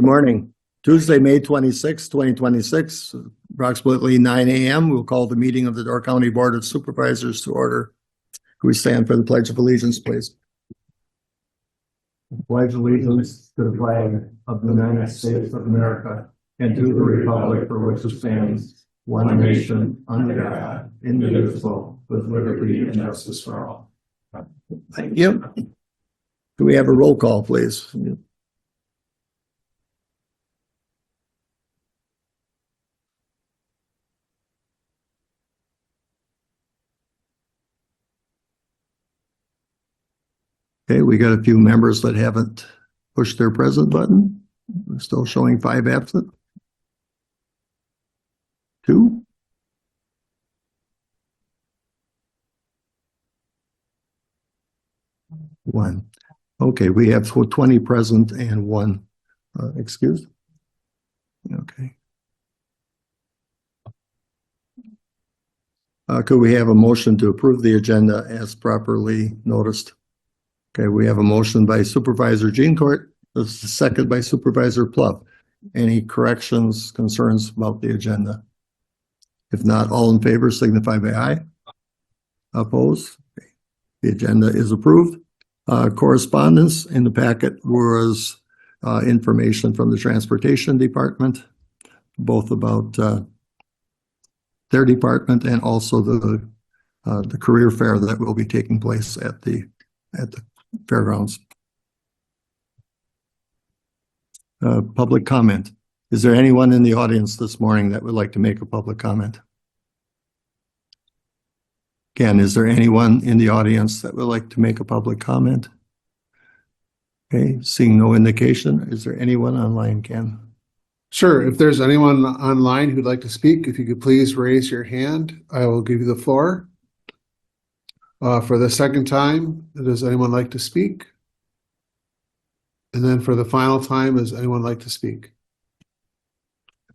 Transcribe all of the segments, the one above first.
Good morning. Tuesday, May 26, 2026, approximately 9 a.m. We'll call the meeting of the Door County Board of Supervisors to order. Can we stand for the Pledge of Allegiance, please? Pledge allegiance to the flag of the United States of America and to the republic for which it stands, one nation, under God, indivisible, with liberty and justice for all. Thank you. Do we have a roll call, please? Okay, we got a few members that haven't pushed their present button. We're still showing 5 absent. 2. 1. Okay, we have 20 present and 1 excused. Okay. Could we have a motion to approve the agenda as properly noticed? Okay, we have a motion by Supervisor Jeancourt, a second by Supervisor Pluff. Any corrections, concerns about the agenda? If not, all in favor signify by aye. Opposed? Okay. The agenda is approved. Correspondence in the packet was information from the Transportation Department, both about their department and also the career fair that will be taking place at the fairgrounds. Public comment. Is there anyone in the audience this morning that would like to make a public comment? Ken, is there anyone in the audience that would like to make a public comment? Okay, seeing no indication. Is there anyone online, Ken? Sure. If there's anyone online who'd like to speak, if you could please raise your hand, I will give you the floor. For the second time, does anyone like to speak? And then for the final time, does anyone like to speak?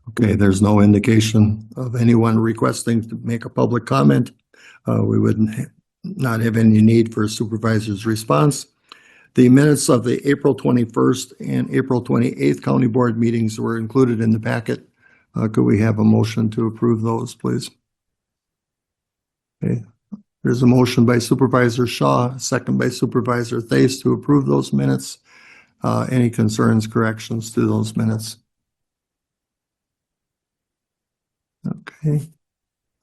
Okay, there's no indication of anyone requesting to make a public comment. We would not have any need for a supervisor's response. The minutes of the April 21st and April 28th county board meetings were included in the packet. Could we have a motion to approve those, please? Okay. There's a motion by Supervisor Shaw, second by Supervisor Thace to approve those minutes. Any concerns, corrections to those minutes? Okay.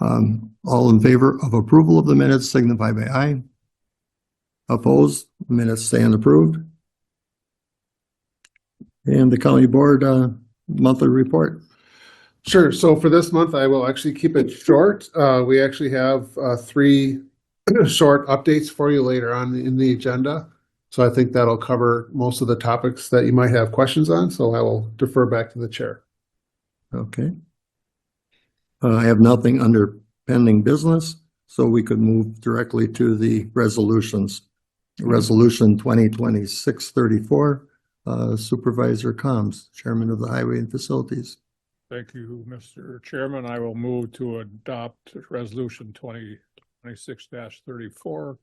All in favor of approval of the minutes signify by aye. Opposed? Minutes stand approved. And the county board monthly report. Sure. So for this month, I will actually keep it short. We actually have 3 short updates for you later on in the agenda. So I think that'll cover most of the topics that you might have questions on. So I will defer back to the chair. Okay. I have nothing under pending business, so we could move directly to the resolutions. Resolution 2026-34, Supervisor Combs, Chairman of the Highway and Facilities. Thank you, Mr. Chairman. I will move to adopt Resolution 2026-34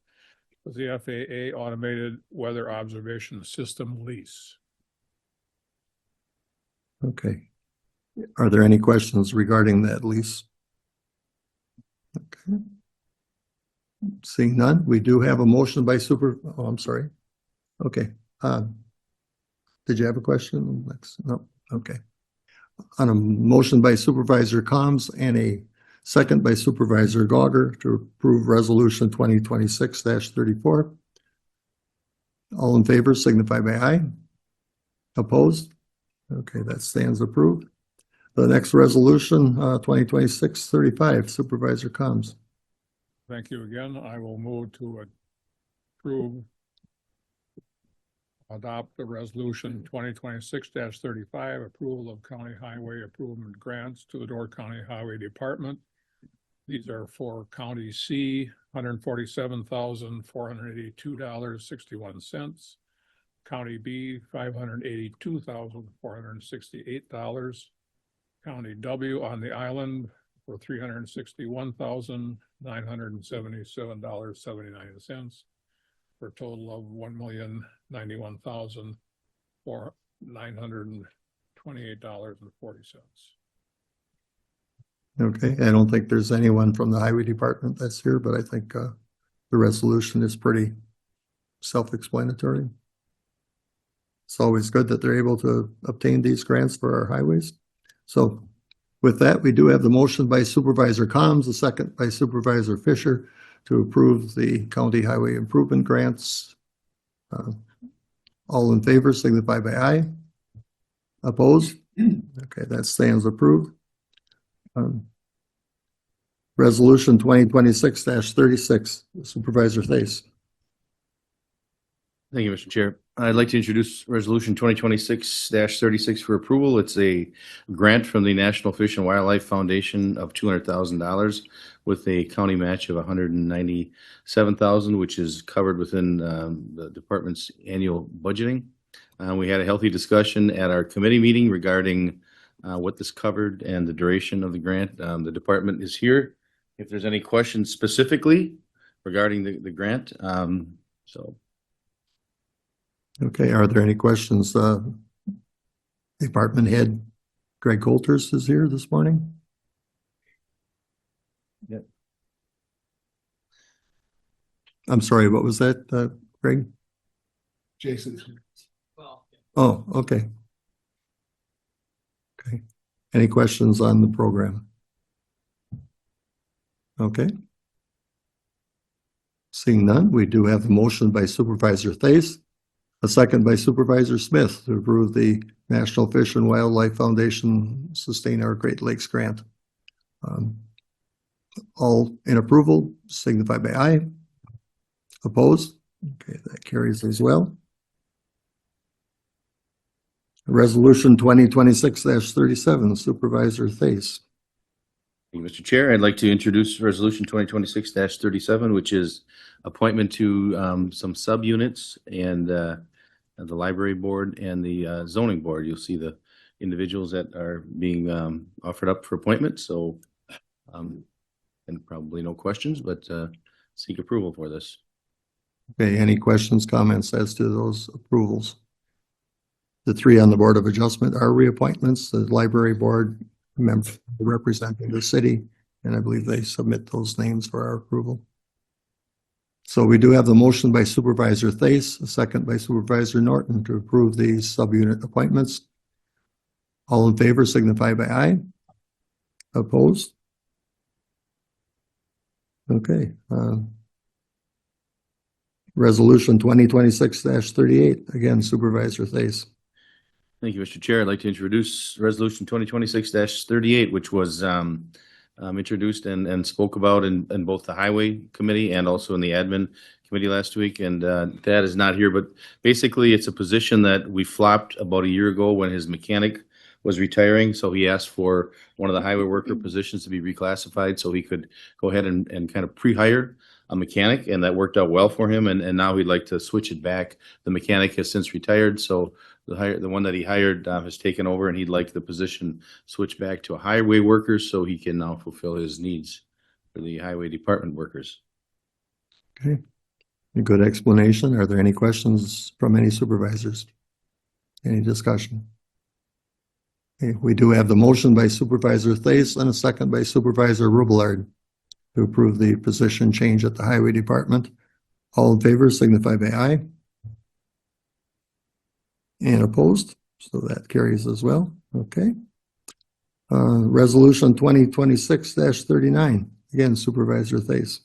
with the FAA Automated Weather Observation System lease. Okay. Are there any questions regarding that lease? Okay. Seeing none, we do have a motion by oh, I'm sorry. Okay. Did you have a question? No. Okay. On a motion by Supervisor Combs and a second by Supervisor Gauger to approve Resolution 2026-34. All in favor signify by aye. Opposed? Okay, that stands approved. The next resolution, 2026-35, Supervisor Combs. Thank you again. I will move to adopt the resolution 2026-35, approval of county highway improvement grants to the Door County Highway Department. These are for County C, $147,482.61. County B, $582,468. County W on the island for $361,977.79 for a total of $1,091,922 $28.40. Okay, I don't think there's anyone from the highway department that's here, but I think the resolution is pretty self-explanatory. It's always good that they're able to obtain these grants for our highways. So with that, we do have the motion by Supervisor Combs, a second by Supervisor Fisher to approve the county highway improvement grants. All in favor signify by aye. Opposed? Okay, that stands approved. Resolution 2026-36, Supervisor Thais. Thank you, Mr. Chair. I'd like to introduce Resolution 2026-36 for approval. It's a grant from the National Fish and Wildlife Foundation of $200,000 with a county match of $197,000, which is covered within the department's annual budgeting. We had a healthy discussion at our committee meeting regarding what this covered and the duration of the grant. The department is here if there's any questions specifically regarding the grant. Okay, are there any questions? Department Head Greg Coulters is here this morning. Yep. I'm sorry, what was that, Greg? Jason. Oh, okay. Okay. Any questions on the program? Okay. Seeing none, we do have a motion by Supervisor Thais, a second by Supervisor Smith to approve the National Fish and Wildlife Foundation Sustain Our Great Lakes Grant. All in approval signify by aye. Opposed? Okay, that carries as well. Resolution 2026-37, Supervisor Thais. Thank you, Mr. Chair. I'd like to introduce Resolution 2026-37, which is appointment to some subunits and the library board and the zoning board. You'll see the individuals that are being offered up for appointment. So, and probably no questions, but seek approval for this. Okay, any questions, comments as to those approvals? The three on the Board of Adjustment are reappointments, the library board member representing the city, and I believe they submit those names for our approval. So we do have the motion by Supervisor Thais, a second by Supervisor Norton to approve these subunit appointments. All in favor signify by aye. Opposed? Okay. Resolution 2026-38, again, Supervisor Thais. Thank you, Mr. Chair. I'd like to introduce Resolution 2026-38, which was introduced and spoke about in both the Highway Committee and also in the Admin Committee last week. And Thad is not here, but basically it's a position that we flopped about a year ago when his mechanic was retiring. So he asked for one of the highway worker positions to be reclassified so he could go ahead and kind of pre-hire a mechanic, and that worked out well for him. And now he'd like to switch it back. The mechanic has since retired, so the one that he hired has taken over, and he'd like the position switched back to a highway worker so he can now fulfill his needs for the highway department workers. Okay, a good explanation. Are there any questions from any supervisors? Any discussion? Okay, we do have the motion by Supervisor Thais and a second by Supervisor Rubelard to approve the position change at the highway department. All in favor signify by aye. And opposed, so that carries as well. Okay. Resolution 2026-39, again, Supervisor Thais.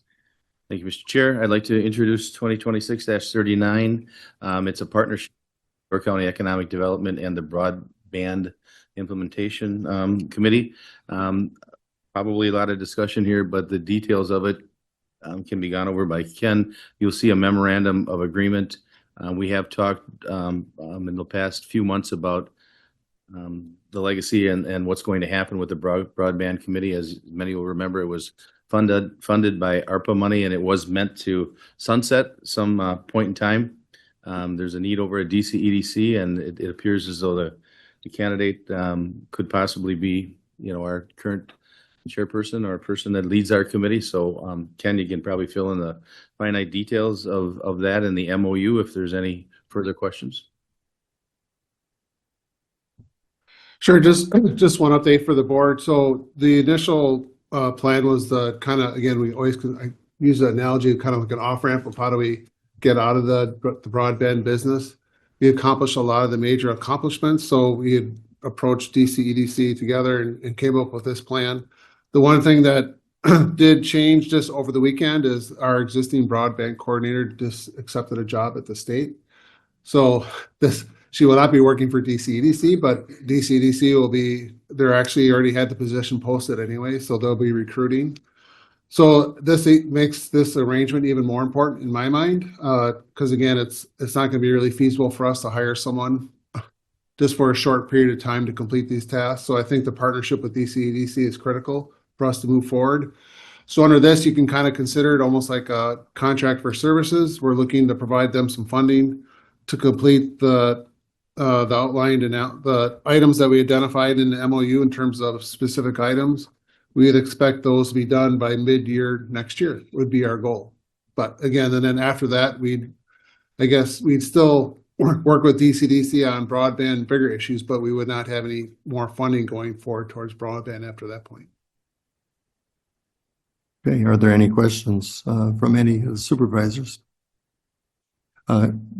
Thank you, Mr. Chair. I'd like to introduce 2026-39. It's a partnership for County Economic Development and the Broadband Implementation Committee. Probably a lot of discussion here, but the details of it can be gone over by Ken. You'll see a memorandum of agreement. We have talked in the past few months about the legacy and what's going to happen with the Broadband Committee. As many will remember, it was funded by ARPA money, and it was meant to sunset some point in time. There's a need over at DCEDC, and it appears as though the candidate could possibly be, our current chairperson or a person that leads our committee. So Ken, you can probably fill in the finite details of that in the MOU if there's any further questions. Sure, just one update for the board. So the initial plan was the kind of, again, I use the analogy of kind of like an off-ramp of how do we get out of the broadband business. We accomplished a lot of the major accomplishments, so we had approached DC-EDC together and came up with this plan. The one thing that did change just over the weekend is our existing broadband coordinator just accepted a job at the state. So she will not be working for DC-EDC, but DC-EDC will be, they're actually already had the position posted anyway, so they'll be recruiting. So this makes this arrangement even more important in my mind, because again, it's not going to be really feasible for us to hire someone just for a short period of time to complete these tasks. So I think the partnership with DC-EDC is critical for us to move forward. So under this, you can kind of consider it almost like a contract for services. We're looking to provide them some funding to complete the outlined and the items that we identified in the MOU in terms of specific items. We would expect those to be done by mid-year next year would be our goal. But again, and then after that, we'd still work with DC-EDC on broadband bigger issues, but we would not have any more funding going forward towards broadband after that point. Okay, are there any questions from any of the supervisors?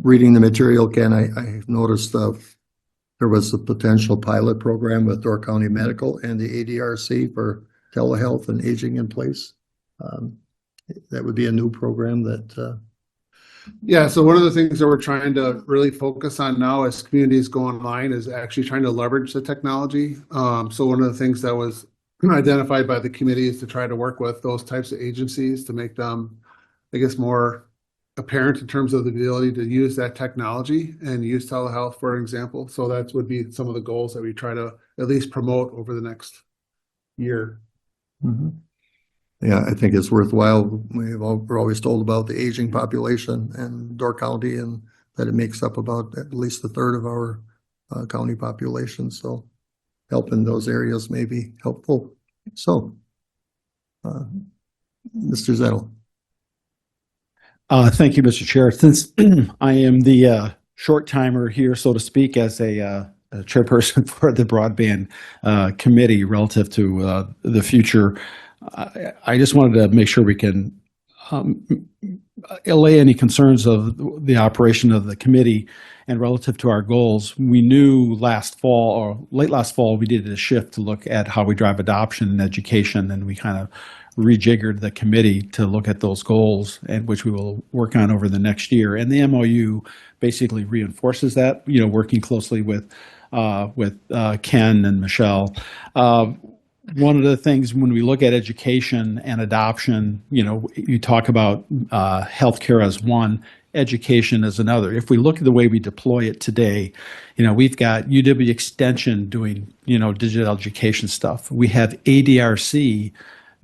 Reading the material, Ken, I noticed there was a potential pilot program with Door County Medical and the ADRC for telehealth and aging in place. That would be a new program that. Yeah, so one of the things that we're trying to really focus on now as communities go online is actually trying to leverage the technology. So one of the things that was identified by the committee is to try to work with those types of agencies to make them, I guess, more apparent in terms of the ability to use that technology and use telehealth, for example. So that would be some of the goals that we try to at least promote over the next year. Mm-hmm. Yeah, I think it's worthwhile. We're always told about the aging population in Door County and that it makes up about at least a third of our county population. So helping those areas may be helpful. So, Mr. Zettel. Thank you, Mr. Chair. Since I am the short timer here, so to speak, as a chairperson for the broadband committee relative to the future, I just wanted to make sure we can allay any concerns of the operation of the committee and relative to our goals. We knew last fall or late last fall, we did a shift to look at how we drive adoption and education, and we kind of rejiggered the committee to look at those goals, and which we will work on over the next year. And the MOU basically reinforces that, you know, working closely with Ken and Michelle. One of the things when we look at education and adoption, you know, you talk about healthcare as one, education as another. If we look at the way we deploy it today, you know, we've got UW Extension doing, you know, digital education stuff. We have ADRC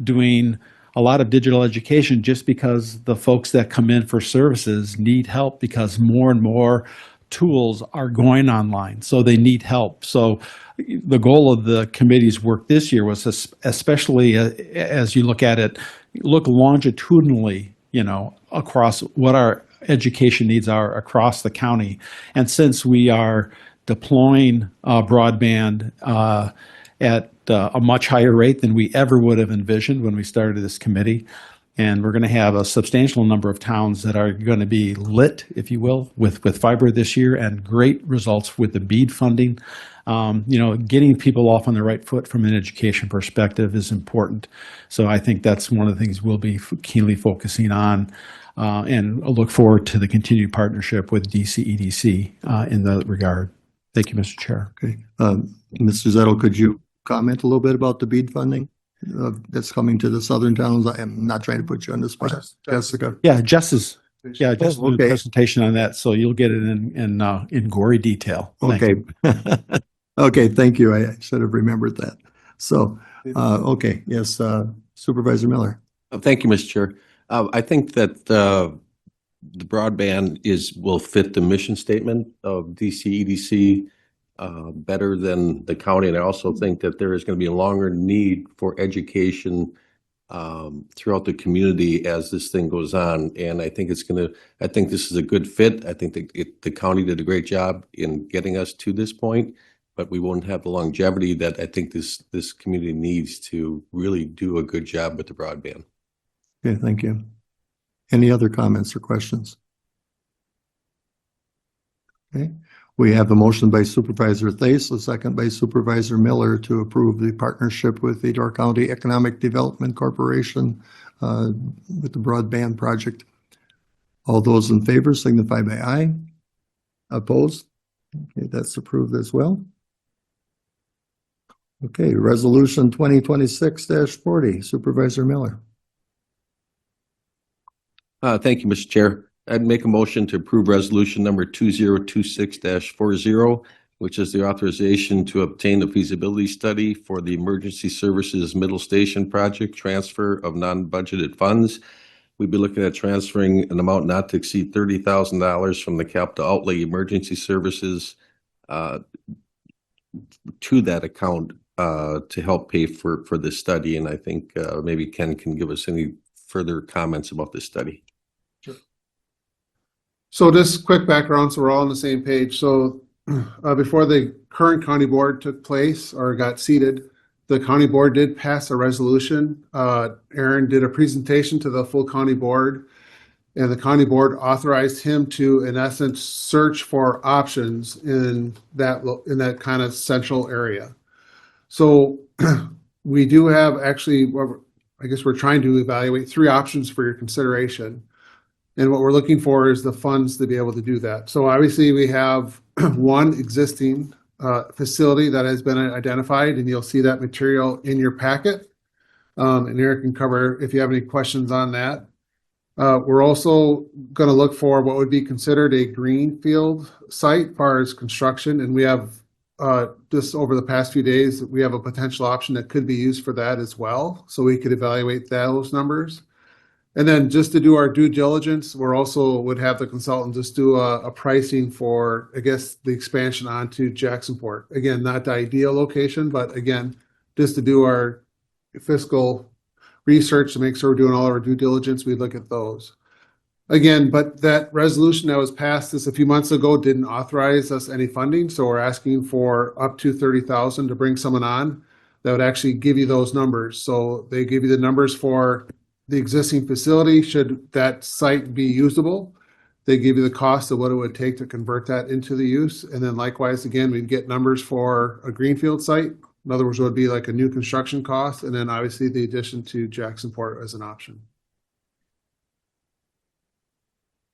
doing a lot of digital education just because the folks that come in for services need help because more and more tools are going online, so they need help. So the goal of the committee's work this year was especially as you look at it, look longitudinally, you know, across what our education needs are across the county. And since we are deploying broadband at a much higher rate than we ever would have envisioned when we started this committee, and we're going to have a substantial number of towns that are going to be lit, if you will, with fiber this year, and great results with the BEAD funding. You know, getting people off on the right foot from an education perspective is important. So I think that's one of the things we'll be keenly focusing on, and I'll look forward to the continued partnership with DC-EDC in that regard. Thank you, Mr. Chair. Okay. Mr. Zettel, could you comment a little bit about the BEAD funding that's coming to the southern towns? I am not trying to put you on the spot, Jessica. Yeah, Jess doing a okay. presentation on that, so you'll get it in gory detail. Thank Okay. you. Okay, thank you. I should have remembered that. So, okay, yes, Supervisor Miller. Thank you, Mr. Chair. I think that the broadband will fit the mission statement of DC-EDC better than the county. And I also think that there is going to be a longer need for education throughout the community as this thing goes on. And I think I think this is a good fit. I think the county did a great job in getting us to this point, but we won't have the longevity that I think this community needs to really do a good job with the broadband. Okay, thank you. Any other comments or questions? Okay, we have a motion by Supervisor Thais, a second by Supervisor Miller to approve the partnership with the Door County Economic Development Corporation with the broadband project. All those in favor signify by aye. Opposed? Okay, that's approved as well. Okay, resolution 2026-40, Supervisor Miller. Thank you, Mr. Chair. I'd make a motion to approve resolution number 2026-40, which is the authorization to obtain a feasibility study for the Emergency Services Middle Station project transfer of non-budgeted funds. We'd be looking at transferring an amount not to exceed $30,000 from the capital outlay emergency services to that account to help pay for this study. And I think maybe Ken can give us any further comments about this study. So just quick background, so we're all on the same page. So before the current county board took place or got seated, the county board did pass a resolution. Aaron did a presentation to the full county board, and the county board authorized him to, in essence, search for options in that kind of central area. So we do have actually, I guess we're trying to evaluate 3 options for your consideration. And what we're looking for is the funds to be able to do that. So obviously we have one existing facility that has been identified, and you'll see that material in your packet. And Eric can cover if you have any questions on that. We're also going to look for what would be considered a greenfield site as far as construction. And we have just over the past few days, we have a potential option that could be used for that as well. So we could evaluate those numbers. And then just to do our due diligence, we're also would have the consultant just do a pricing for, I guess, the expansion onto Jacksonport. Again, not the ideal location, but again, just to do our fiscal research to make sure we're doing all of our due diligence, we look at those. Again, but that resolution that was passed just a few months ago didn't authorize us any funding. So we're asking for up to $30,000 to bring someone on that would actually give you those numbers. So they give you the numbers for the existing facility, should that site be usable. They give you the cost of what it would take to convert that into the use. And then likewise, again, we'd get numbers for a greenfield site. In other words, it would be like a new construction cost. And then obviously the addition to Jacksonport as an option.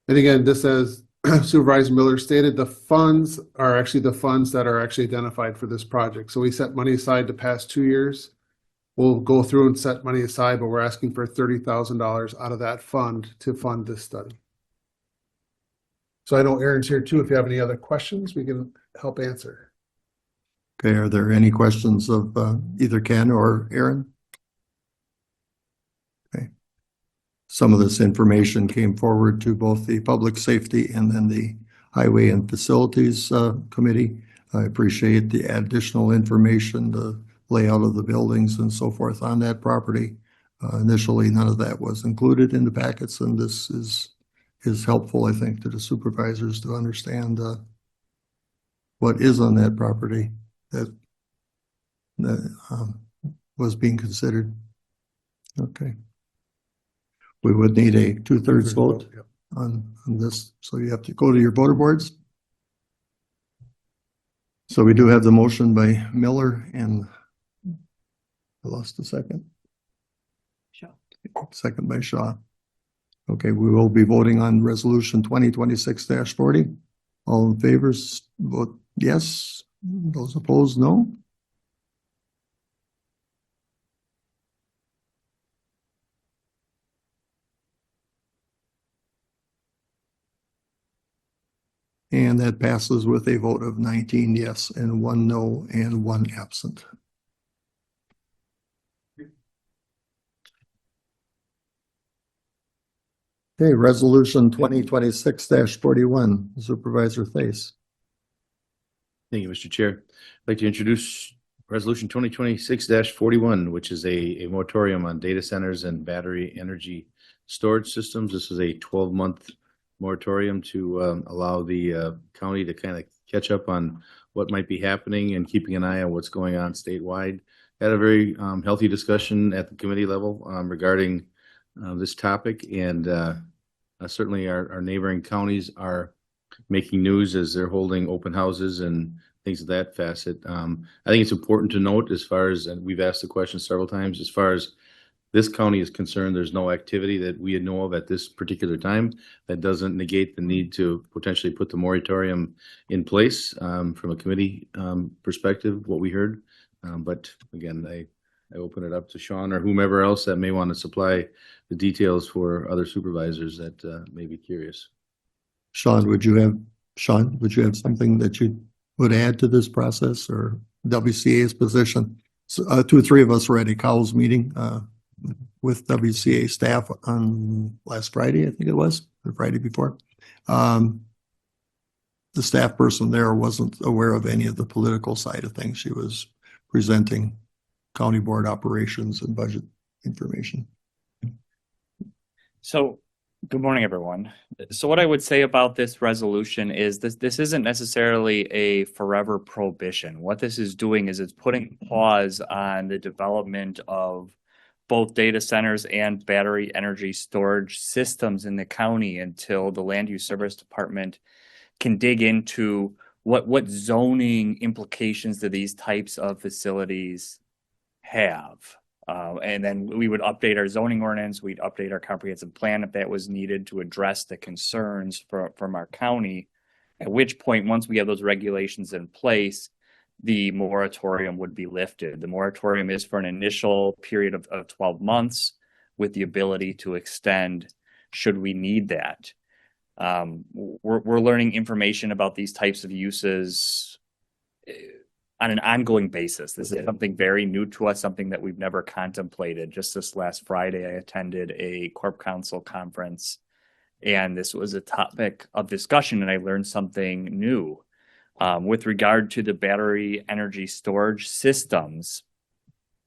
And again, this as Supervisor Miller stated, the funds are actually the funds that are actually identified for this project. So we set money aside the past 2 years. We'll go through and set money aside, but we're asking for $30,000 out of that fund to fund this study. So I know Aaron's here too. If you have any other questions, we can help answer. Okay, are there any questions of either Ken or Aaron? Okay. Some of this information came forward to both the Public Safety and then the Highway and Facilities Committee. I appreciate the additional information, the layout of the buildings and so forth on that property. Initially, none of that was included in the packets, and this is helpful, I think, to the supervisors to understand what is on that property that was being considered. Okay. We would need a 2/3 vote Yep. on this, so you have to go to your voter boards. So we do have the motion by Miller and I lost a second. Shaw. Second by Shaw. Okay, we will be voting on resolution 2026-40. All in favor, vote yes. Those opposed, no. And that passes with a vote of 19 yes and 1 no and 1 absent. Okay, resolution 2026-41, Supervisor Thais. Thank you, Mr. Chair. I'd like to introduce Resolution 2026-41, which is a moratorium on data centers and battery energy storage systems. This is a 12-month moratorium to allow the county to kind of catch up on what might be happening and keeping an eye on what's going on statewide. Had a very healthy discussion at the committee level regarding this topic, and certainly our neighboring counties are making news as they're holding open houses and things of that facet. I think it's important to note, as far as, and we've asked the question several times, as far as this county is concerned, there's no activity that we know of at this particular time. That doesn't negate the need to potentially put the moratorium in place from a committee perspective, what we heard. But again, I open it up to Sean or whomever else that may want to supply the details for other supervisors that may be curious. Sean, would you have something that you would add to this process, or WCA's position? So, 2 or 3 of us were at a Cowles meeting with WCA staff on last Friday, I think it was, the Friday before. The staff person there wasn't aware of any of the political side of things. She was presenting county board operations and budget information. So, good morning, everyone. So what I would say about this resolution is this isn't necessarily a forever prohibition. What this is doing is it's putting pause on the development of both data centers and battery energy storage systems in the county until the Land Use Service Department can dig into what zoning implications do these types of facilities have. And then we would update our zoning ordinance, we'd update our comprehensive plan if that was needed to address the concerns from our county. At which point, once we have those regulations in place, the moratorium would be lifted. The moratorium is for an initial period of 12 months with the ability to extend should we need that. We're learning information about these types of uses on an ongoing basis. This is something very new to us, something that we've never contemplated. Just this last Friday, I attended a Corp Council conference, and this was a topic of discussion, and I learned something new. With regard to the battery energy storage systems,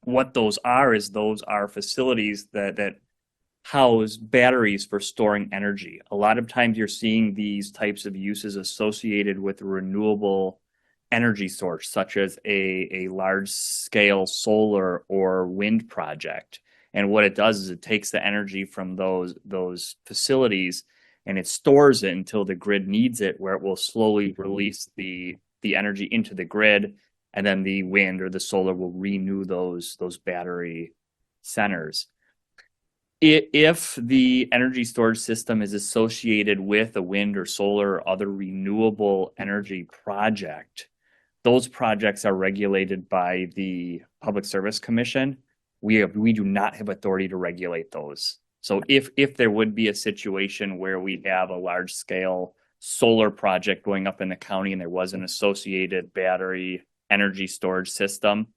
what those are facilities that house batteries for storing energy. A lot of times you're seeing these types of uses associated with renewable energy source, such as a large scale solar or wind project. And what it does is it takes the energy from those facilities and it stores it until the grid needs it, where it will slowly release the energy into the grid, and then the wind or the solar will renew those battery centers. If the energy storage system is associated with a wind or solar or other renewable energy project, those projects are regulated by the Public Service Commission. We do not have authority to regulate those. So if there would be a situation where we have a large scale solar project going up in the county and there was an associated battery energy storage system,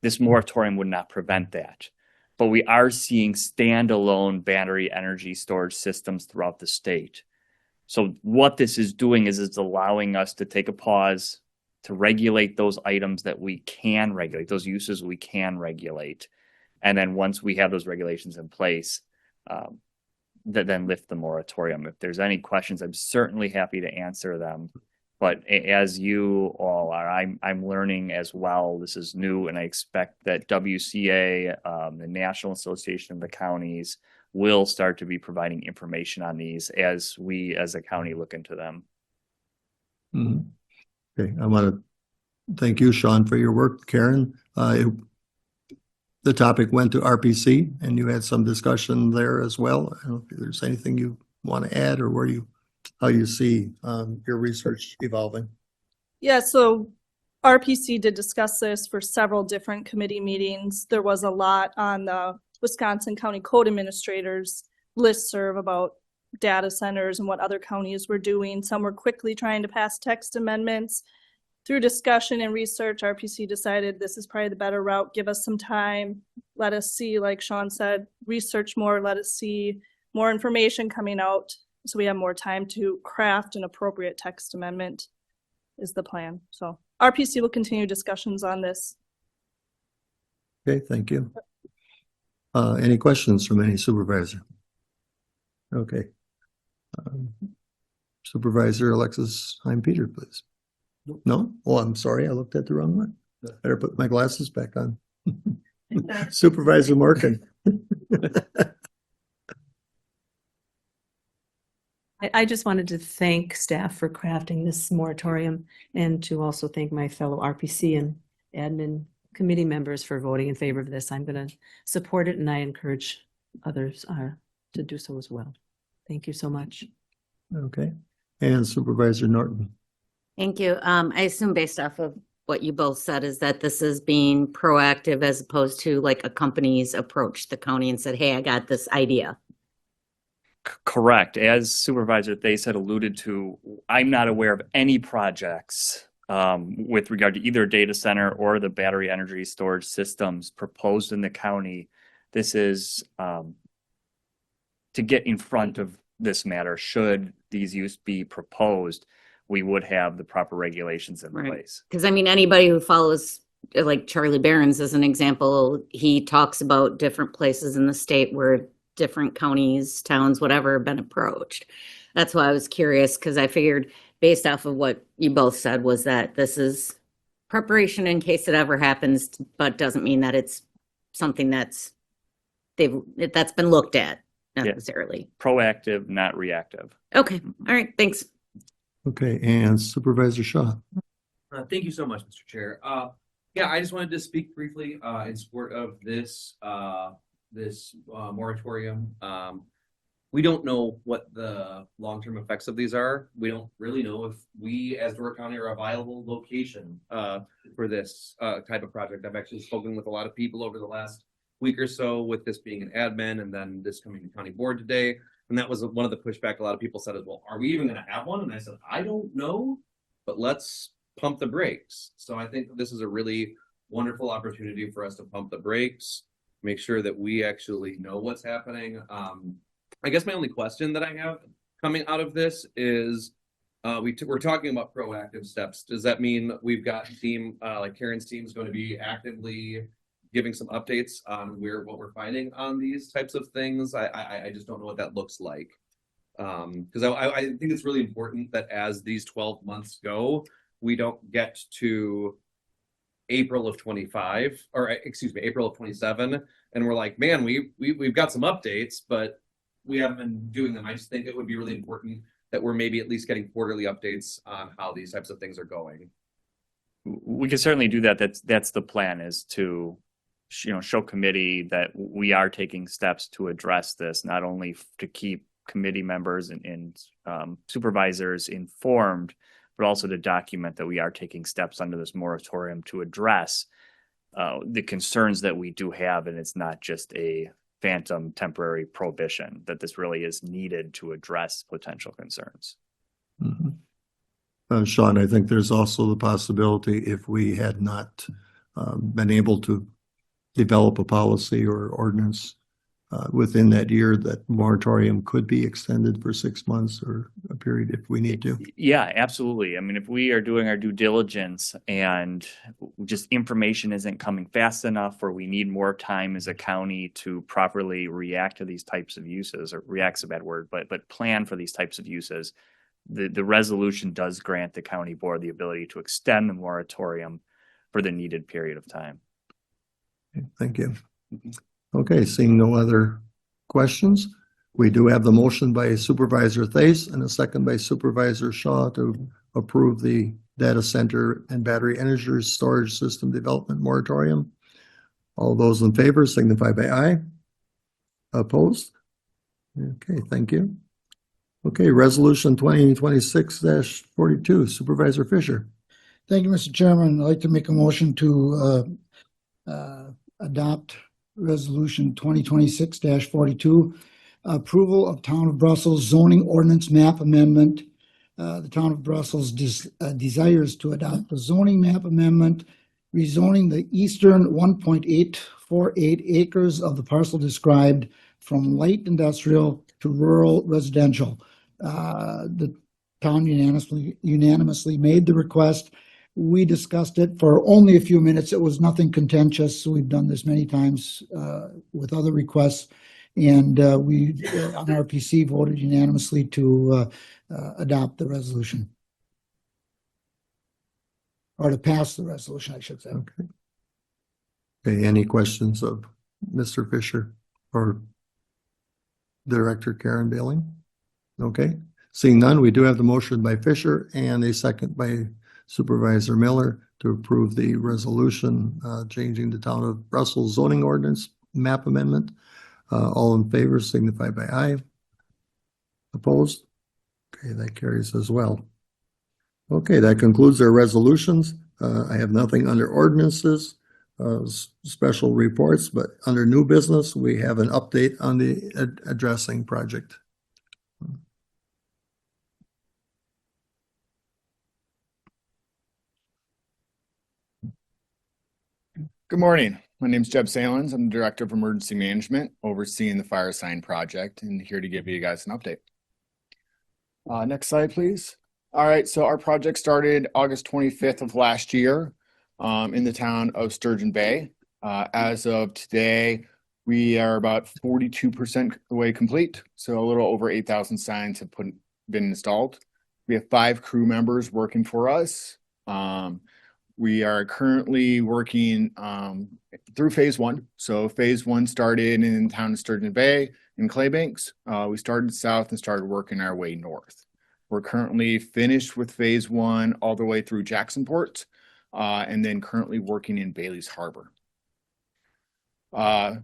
this moratorium would not prevent that. But we are seeing standalone battery energy storage systems throughout the state. So what this is doing is it's allowing us to take a pause to regulate those items that we can regulate, those uses we can regulate. And then once we have those regulations in place, then lift the moratorium. If there's any questions, I'm certainly happy to answer them. But as you all are, I'm learning as well. This is new, and I expect that WCA, the National Association of the Counties, will start to be providing information on these as we, as a county, look into them. Mhm. Okay, I want to thank you, Sean, for your work. Karen, the topic went to RPC, and you had some discussion there as well. I don't know if there's anything you want to add, or how you see your research evolving. Yeah, so RPC did discuss this for several different committee meetings. There was a lot on the Wisconsin County Code Administrators listserv about data centers and what other counties were doing. Some were quickly trying to pass text amendments. Through discussion and research, RPC decided this is probably the better route. Give us some time. Let us see, like Sean said, research more. Let us see more information coming out so we have more time to craft an appropriate text amendment is the plan. So RPC will continue discussions on this. Okay, thank you. Any questions from any supervisor? Okay. Supervisor Alexis Heim-Peter, please. No? Oh, I'm sorry. I looked at the wrong one. Better put my glasses back on. Supervisor Markin. I just wanted to thank staff for crafting this moratorium and to also thank my fellow RPC and admin committee members for voting in favor of this. I'm going to support it and I encourage others to do so as well. Thank you so much. Okay. And Supervisor Norton. Thank you. I assume based off of what you both said is that this is being proactive as opposed to like a company's approached the county and said, hey, I got this idea. Correct. As Supervisor Thais had alluded to, I'm not aware of any projects with regard to either data center or the battery energy storage systems proposed in the county. This is to get in front of this matter. Should these use be proposed, we would have the proper regulations in Right. place. Because I mean, anybody who follows, like Charlie Barron's as an example, he talks about different places in the state where different counties, towns, whatever, have been approached. That's why I was curious, because I figured based off of what you both said was that this is preparation in case it ever happens, but doesn't mean that it's something that's been looked at necessarily. Proactive, not reactive. Okay, all right, thanks. Okay, and Supervisor Shaw. Thank you so much, Mr. Chair. Yeah, I just wanted to speak briefly in support of this moratorium. We don't know what the long-term effects of these are. We don't really know if we, as Door County, are a viable location for this type of project. I've actually spoken with a lot of people over the last week or so, with this being an admin and then this coming to county board today. And that was one of the pushback a lot of people said is, well, are we even going to have one? And I said, I don't know, but let's pump the brakes. So I think this is a really wonderful opportunity for us to pump the brakes, make sure that we actually know what's happening. I guess my only question that I have coming out of this is we're talking about proactive steps. Does that mean we've got team like Karen's team is going to be actively giving some updates on what we're finding on these types of things? I just don't know what that looks like. Because I think it's really important that as these 12 months go, we don't get to April of 25, or excuse me, April of 27, and we're like, man, we've got some updates, but we haven't been doing them. I just think it would be really important that we're maybe at least getting quarterly updates on how these types of things are going. We can certainly do that. That's the plan, is to show committee that we are taking steps to address this, not only to keep committee members and supervisors informed, but also to document that we are taking steps under this moratorium to address the concerns that we do have. And it's not just a phantom temporary prohibition, that this really is needed to address potential concerns. Mm-hmm. Sean, I think there's also the possibility, if we had not been able to develop a policy or ordinance within that year, that moratorium could be extended for 6 months or a period if we need to. Yeah, absolutely. I mean, if we are doing our due diligence and just information isn't coming fast enough, or we need more time as a county to properly react to these types of uses, or react's a bad word, but plan for these types of uses, the resolution does grant the county board the ability to extend the moratorium for the needed period of time. Okay, thank you. Okay, seeing no other questions, we do have the motion by Supervisor Thais and a second by Supervisor Shaw to approve the data center and battery energy storage system development moratorium. All those in favor signify by aye. Opposed? Okay, thank you. Okay, resolution 2026-42, Supervisor Fisher. Thank you, Mr. Chairman. I'd like to make a motion to adopt Resolution 2026-42, approval of Town of Brussels zoning ordinance map amendment. The Town of Brussels desires to adopt a zoning map amendment rezoning the eastern 1.848 acres of the parcel described from light industrial to rural residential. The town unanimously made the request. We discussed it for only a few minutes. It was nothing contentious. We've done this many times with other requests. And we on RPC voted unanimously to adopt the resolution. or to pass the resolution, I should say. Okay. Okay, any questions of Mr. Fisher or Director Karen Bailing? Okay, seeing none, we do have the motion by Fisher and a second by Supervisor Miller to approve the resolution changing the town of Brussels zoning ordinance map amendment. All in favor signify by aye. Opposed? Okay, that carries as well. Okay, that concludes our resolutions. I have nothing under ordinances, special reports, but under new business, we have an update on the addressing project. Good morning. My name is Jeb Salins. I'm the Director of Emergency Management, overseeing the fire sign project, and here to give you guys an update. Next slide, please. All right, so our project started August 25th of last year in the town of Sturgeon Bay. As of today, we are about 42% the way complete, so a little over 8,000 signs have been installed. We have 5 crew members working for us. We are currently working through phase 1. So phase 1 started in the town of Sturgeon Bay in Claybanks. We started south and started working our way north. We're currently finished with phase 1 all the way through Jacksonport, and then currently working in Bailey's Harbor.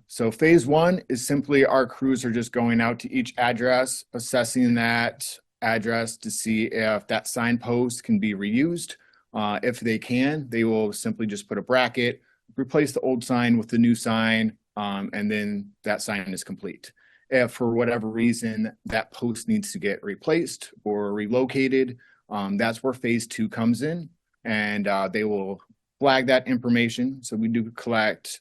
So phase 1 is simply our crews are just going out to each address, assessing that address to see if that signpost can be reused. If they can, they will simply just put a bracket, replace the old sign with the new sign, and then that sign is complete. If for whatever reason that post needs to get replaced or relocated, that's where phase 2 comes in, and they will flag that information. So we do collect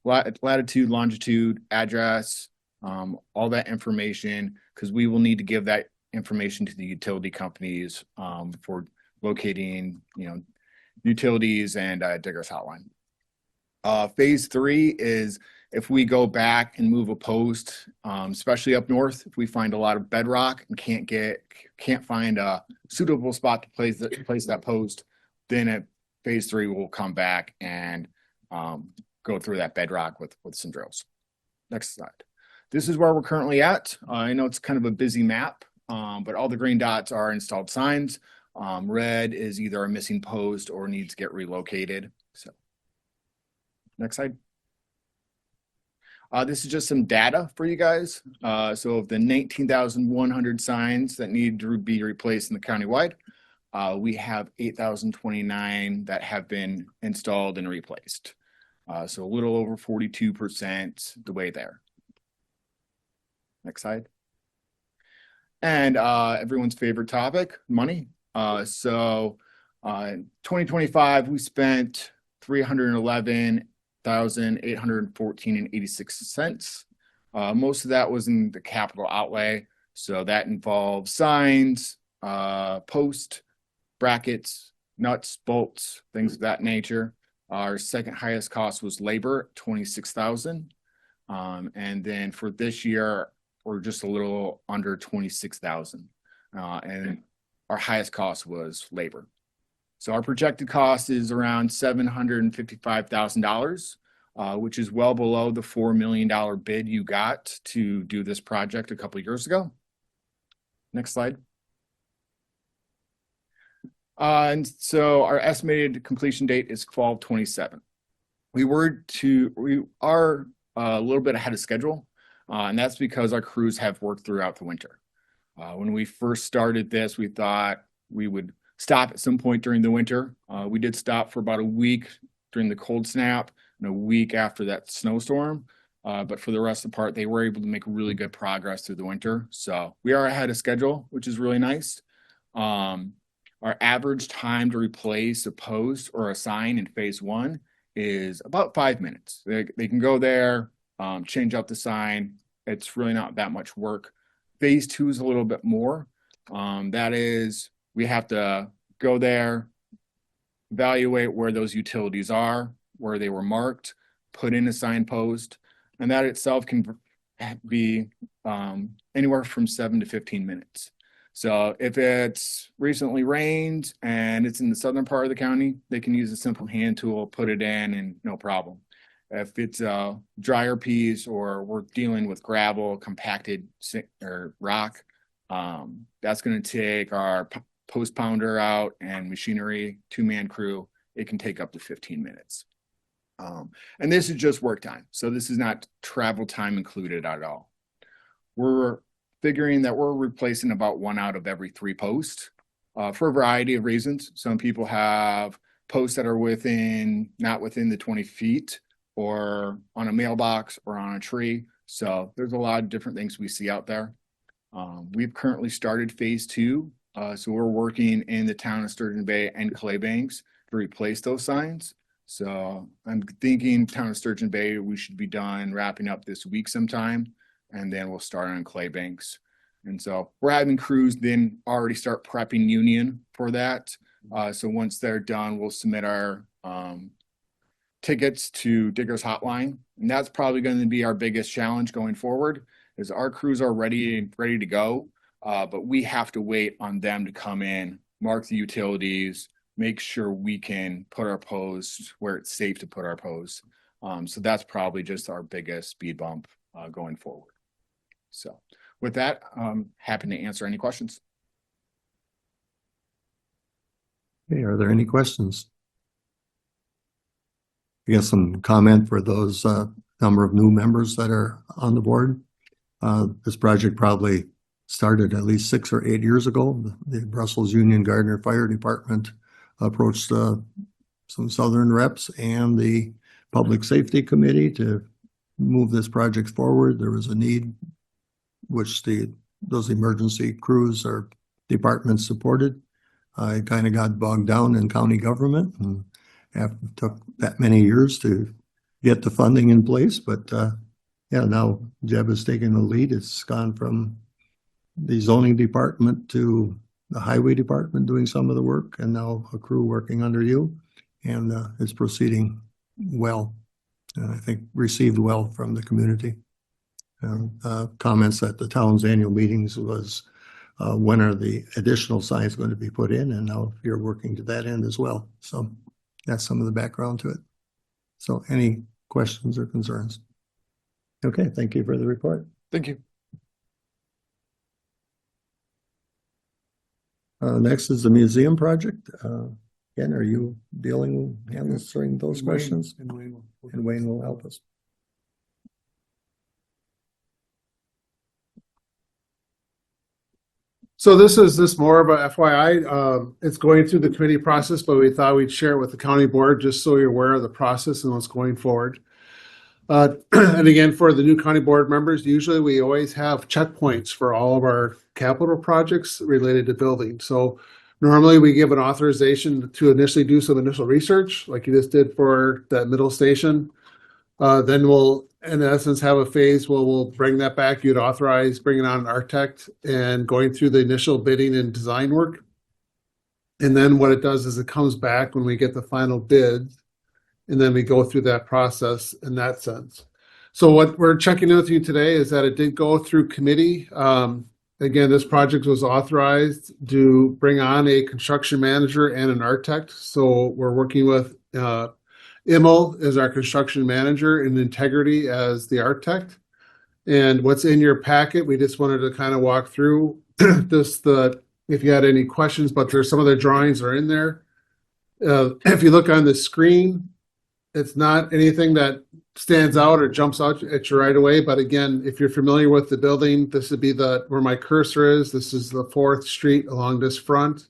latitude, longitude, address, all that information, because we will need to give that information to the utility companies for locating, utilities and diggers hotline. Phase 3 is if we go back and move a post, especially up north, if we find a lot of bedrock and can't find a suitable spot to place that post, then at phase 3 we'll come back and go through that bedrock with some drills. Next slide. This is where we're currently at. I know it's kind of a busy map, but all the green dots are installed signs. Red is either a missing post or needs to get relocated. So next slide. This is just some data for you guys. So of the 19,100 signs that need to be replaced in the countywide, we have 8,029 that have been installed and replaced. So a little over 42% the way there. Next slide. And everyone's favorite topic, money. So in 2025, we spent $311,814.86. Most of that was in the capital outlay. So that involves signs, post, brackets, nuts, bolts, things of that nature. Our second highest cost was labor, $26,000. And then for this year, we're just a little under $26,000. And our highest cost was labor. So our projected cost is around $755,000, which is well below the $4 million bid you got to do this project a couple of years ago. Next slide. And so our estimated completion date is fall 27. We are a little bit ahead of schedule, and that's because our crews have worked throughout the winter. When we first started this, we thought we would stop at some point during the winter. We did stop for about a week during the cold snap and a week after that snowstorm. But for the rest of the part, they were able to make really good progress through the winter. So we are ahead of schedule, which is really nice. Our average time to replace a post or a sign in phase 1 is about 5 minutes. They can go there, change out the sign. It's really not that much work. Phase 2 is a little bit more. That is, we have to go there, evaluate where those utilities are, where they were marked, put in a signpost, and that itself can be anywhere from 7 to 15 minutes. So if it's recently rained and it's in the southern part of the county, they can use a simple hand tool, put it in, and no problem. If it's a drier piece or we're dealing with gravel, compacted or rock, that's going to take our post pounder out and machinery, 2-man crew. It can take up to 15 minutes. And this is just work time. So this is not travel time included at all. We're figuring that we're replacing about 1 out of every 3 posts for a variety of reasons. Some people have posts that are not within the 20 feet or on a mailbox or on a tree. So there's a lot of different things we see out there. We've currently started phase 2. So we're working in the town of Sturgeon Bay and Clay Banks to replace those signs. So I'm thinking town of Sturgeon Bay, we should be done wrapping up this week sometime, and then we'll start on Clay Banks. And so we're having crews then already start prepping Union for that. So once they're done, we'll submit our tickets to Diggers Hotline. And that's probably going to be our biggest challenge going forward, is our crews are ready to go. But we have to wait on them to come in, mark the utilities, make sure we can put our posts where it's safe to put our posts. So that's probably just our biggest speed bump going forward. So with that, I'm happy to answer any questions. Okay, are there any questions? I guess some comment for those number of new members that are on the board. This project probably started at least 6 or 8 years ago. The Brussels Union Gardner Fire Department approached some southern reps and the Public Safety Committee to move this project forward. There was a need which those emergency crews or departments supported. It kind of got bogged down in county government, and it took that many years to get the funding in place. But yeah, now Jeb has taken the lead. It's gone from the zoning department to the highway department doing some of the work, and now a crew working under you, and it's proceeding well. And I think received well from the community. Comments at the town's annual meetings was, when are the additional signs going to be put in? And now you're working to that end as well. So that's some of the background to it. So any questions or concerns? Okay, thank you for the report. Thank you. Next is the museum project. Again, are you answering those questions? And Wayne will help us. So this is more of a FYI. It's going through the committee process, but we thought we'd share it with the county board just so you're aware of the process and what's going forward. And again, for the new county board members, usually we always have checkpoints for all of our capital projects related to building. So normally we give an authorization to initially do some initial research, like you just did for that middle station. Then we'll, in essence, have a phase where we'll bring that back. You'd authorize bringing on an architect and going through the initial bidding and design work. And then what it does is it comes back when we get the final bid, and then we go through that process in that sense. So what we're checking in with you today is that it did go through committee. Again, this project was authorized to bring on a construction manager and an architect. So we're working with Immel as our construction manager and Integrity as the architect. And what's in your packet, we just wanted to kind of walk through if you had any questions, but there's some of the drawings are in there. If you look on the screen, it's not anything that stands out or jumps out at you right away. But again, if you're familiar with the building, this would be where my cursor is. This is the 4th Street along this front.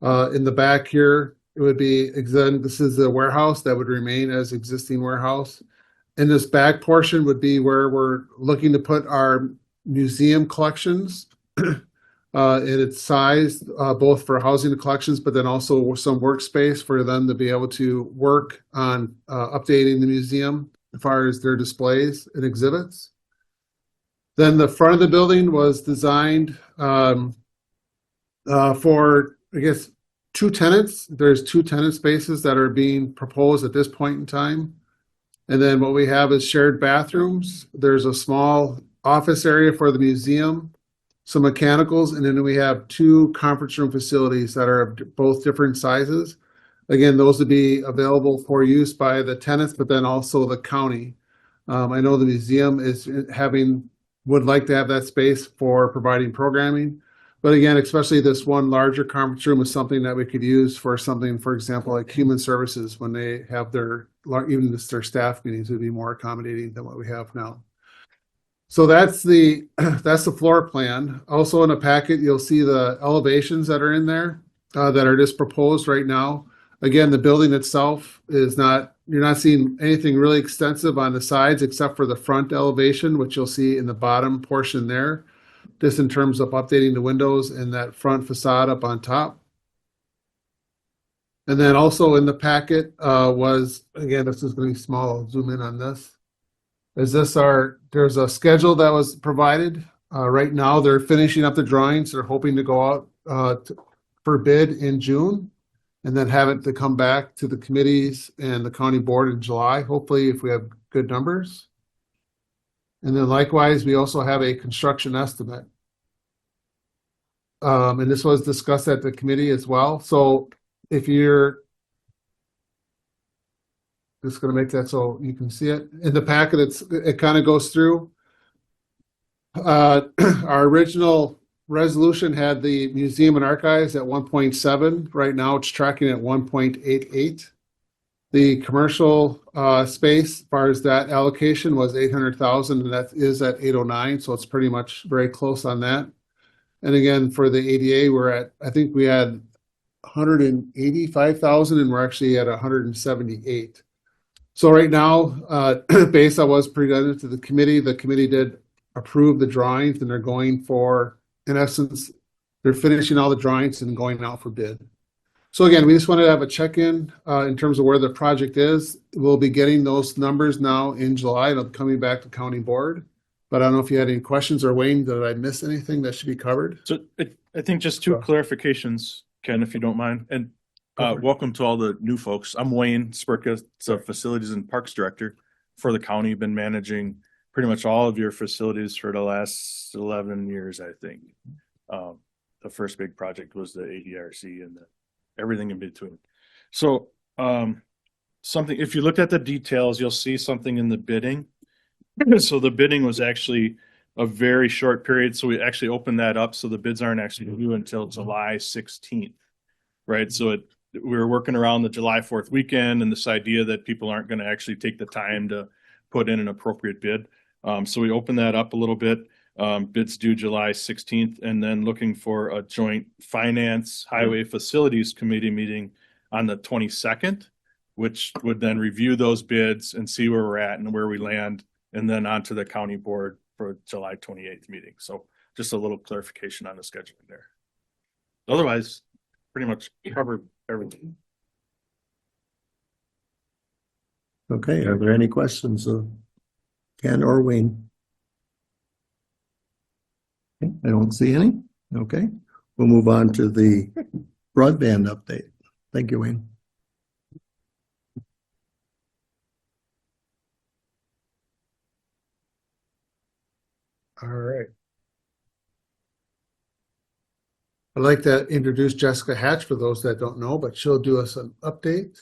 In the back here, it would be, this is the warehouse that would remain as existing warehouse. And this back portion would be where we're looking to put our museum collections. And it's sized both for housing and collections, but then also some workspace for them to be able to work on updating the museum as far as their displays and exhibits. Then the front of the building was designed for, I guess, 2 tenants. There's 2 tenant spaces that are being proposed at this point in time. And then what we have is shared bathrooms. There's a small office area for the museum, some mechanicals, and then we have 2 conference room facilities that are of both different sizes. Again, those would be available for use by the tenants, but then also the county. I know the museum would like to have that space for providing programming. But again, especially this one larger conference room is something that we could use for something, for example, like human services, when they have even just their staff meetings would be more accommodating than what we have now. So that's the floor plan. Also in the packet, you'll see the elevations that are in there that are just proposed right now. Again, the building itself you're not seeing anything really extensive on the sides except for the front elevation, which you'll see in the bottom portion there, just in terms of updating the windows and that front facade up on top. And then also in the packet again, this is going to be small, I'll zoom in on this. There's a schedule that was provided. Right now, they're finishing up the drawings. They're hoping to go out for bid in June and then have it to come back to the committees and the county board in July, hopefully if we have good numbers. And then likewise, we also have a construction estimate. And this was discussed at the committee as well. So if you're just going to make that so you can see it in the packet, it kind of goes through. Our original resolution had the museum and archives at 1.7. Right now it's tracking at 1.88. The commercial space, as far as that allocation, was 800,000, and that is at 809. So it's pretty much very close on that. And again, for the ADA, I think we had 185,000 and we're actually at 178. So right now, based on what's presented to the committee did approve the drawings and they're going for, in essence, they're finishing all the drawings and going out for bid. So again, we just wanted to have a check-in in terms of where the project is. We'll be getting those numbers now in July and coming back to county board. But I don't know if you had any questions, or Wayne, did I miss anything that should be covered? So I think just 2 clarifications, Ken, if you don't mind. And welcome to all the new folks. I'm Wayne Spurka, Facilities and Parks Director for the county. Been managing pretty much all of your facilities for the last 11 years, I think. The first big project was the ADRC and everything in between. So if you look at the details, you'll see something in the bidding. So the bidding was actually a very short period. So we actually opened that up. So the bids aren't actually due until July 16th, right? So we were working around the July 4th weekend and this idea that people aren't going to actually take the time to put in an appropriate bid. So we opened that up a little bit. Bids due July 16th, and then looking for a joint finance highway facilities committee meeting on the 22nd, which would then review those bids and see where we're at and where we land, and then onto the county board for July 28th meeting. So just a little clarification on the scheduling there. Otherwise, pretty much covered everything. Okay, are there any questions of Ken or Wayne? Okay, I don't see any. Okay, we'll move on to the broadband update. Thank you, Wayne. All right. I'd like to introduce Jessica Hatch for those that don't know, but she'll do us an update.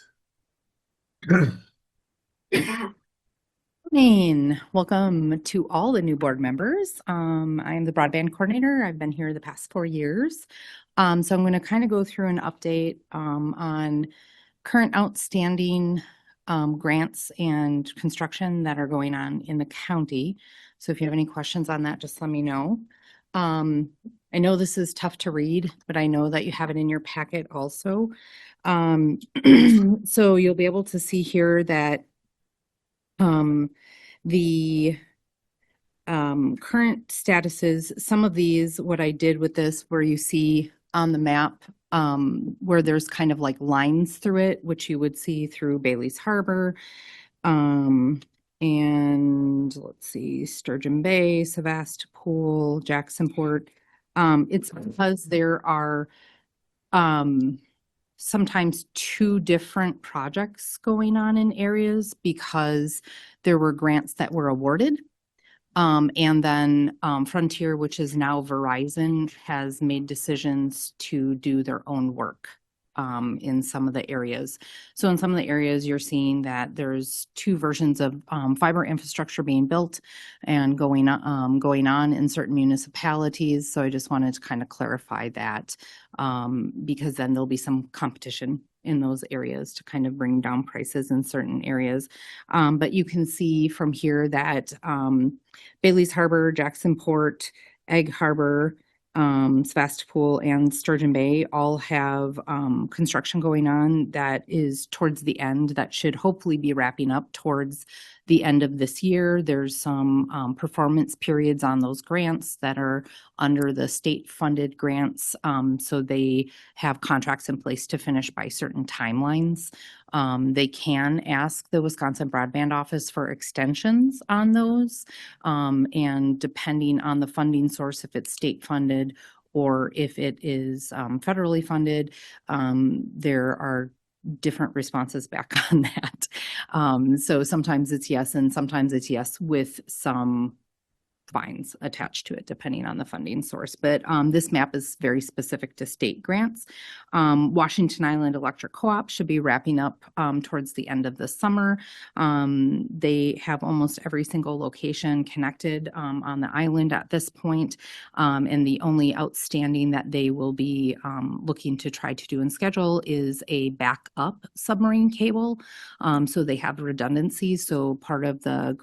Morning. Welcome to all the new board members. I am the broadband coordinator. I've been here the past 4 years. So I'm going to kind of go through an update on current outstanding grants and construction that are going on in the county. So if you have any questions on that, just let me know. I know this is tough to read, but I know that you have it in your packet also. So you'll be able to see here that the current statuses, some of these, what I did with this, where you see on the map where there's kind of like lines through it, which you would see through Bailey's Harbor, and let's see, Sturgeon Bay, Sevastopol, Jacksonport. It's because there are sometimes 2 different projects going on in areas because there were grants that were awarded. And then Frontier, which is now Verizon, has made decisions to do their own work in some of the areas. So in some of the areas, you're seeing that there's two versions of fiber infrastructure being built and going on in certain municipalities. So I just wanted to kind of clarify that because then there'll be some competition in those areas to kind of bring down prices in certain areas. But you can see from here that Bailey's Harbor, Jackson Port, Egg Harbor, Sebastopol and Sturgeon Bay all have construction going on that is towards the end that should hopefully be wrapping up towards the end of this year. There's some performance periods on those grants that are under the state funded grants. So they have contracts in place to finish by certain timelines. They can ask the Wisconsin Broadband Office for extensions on those. And depending on the funding source, if it's state funded or if it is federally funded, there are different responses back on that. So sometimes it's yes, and sometimes it's yes with some fines attached to it, depending on the funding source. But this map is very specific to state grants. Washington Island Electric Co-op should be wrapping up towards the end of the summer. They have almost every single location connected on the island at this point. And the only outstanding that they will be looking to try to do and schedule is a backup submarine cable. So they have redundancy. So part of the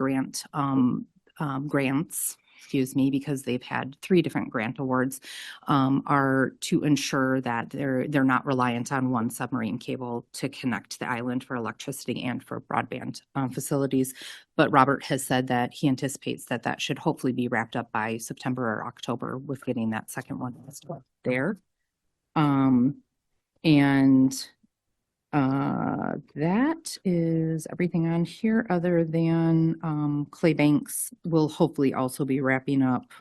grants, excuse me, because they've had 3 different grant awards, are to ensure that they're not reliant on one submarine cable to connect the island for electricity and for broadband facilities. But Robert has said that he anticipates that that should hopefully be wrapped up by September or October with getting that second one there. That is everything on here other than Clay Banks will hopefully also be wrapping up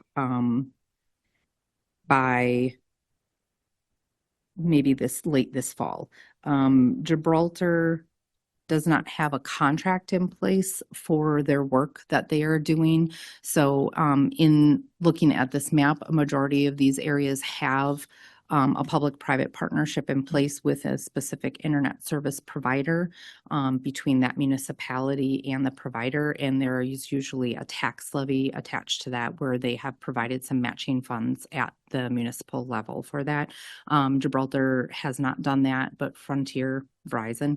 by maybe late this fall. Gibraltar does not have a contract in place for their work that they are doing. So in looking at this map, a majority of these areas have a public-private partnership in place with a specific internet service provider between that municipality and the provider. And there is usually a tax levy attached to that where they have provided some matching funds at the municipal level for that. Gibraltar has not done that, but Frontier, Verizon,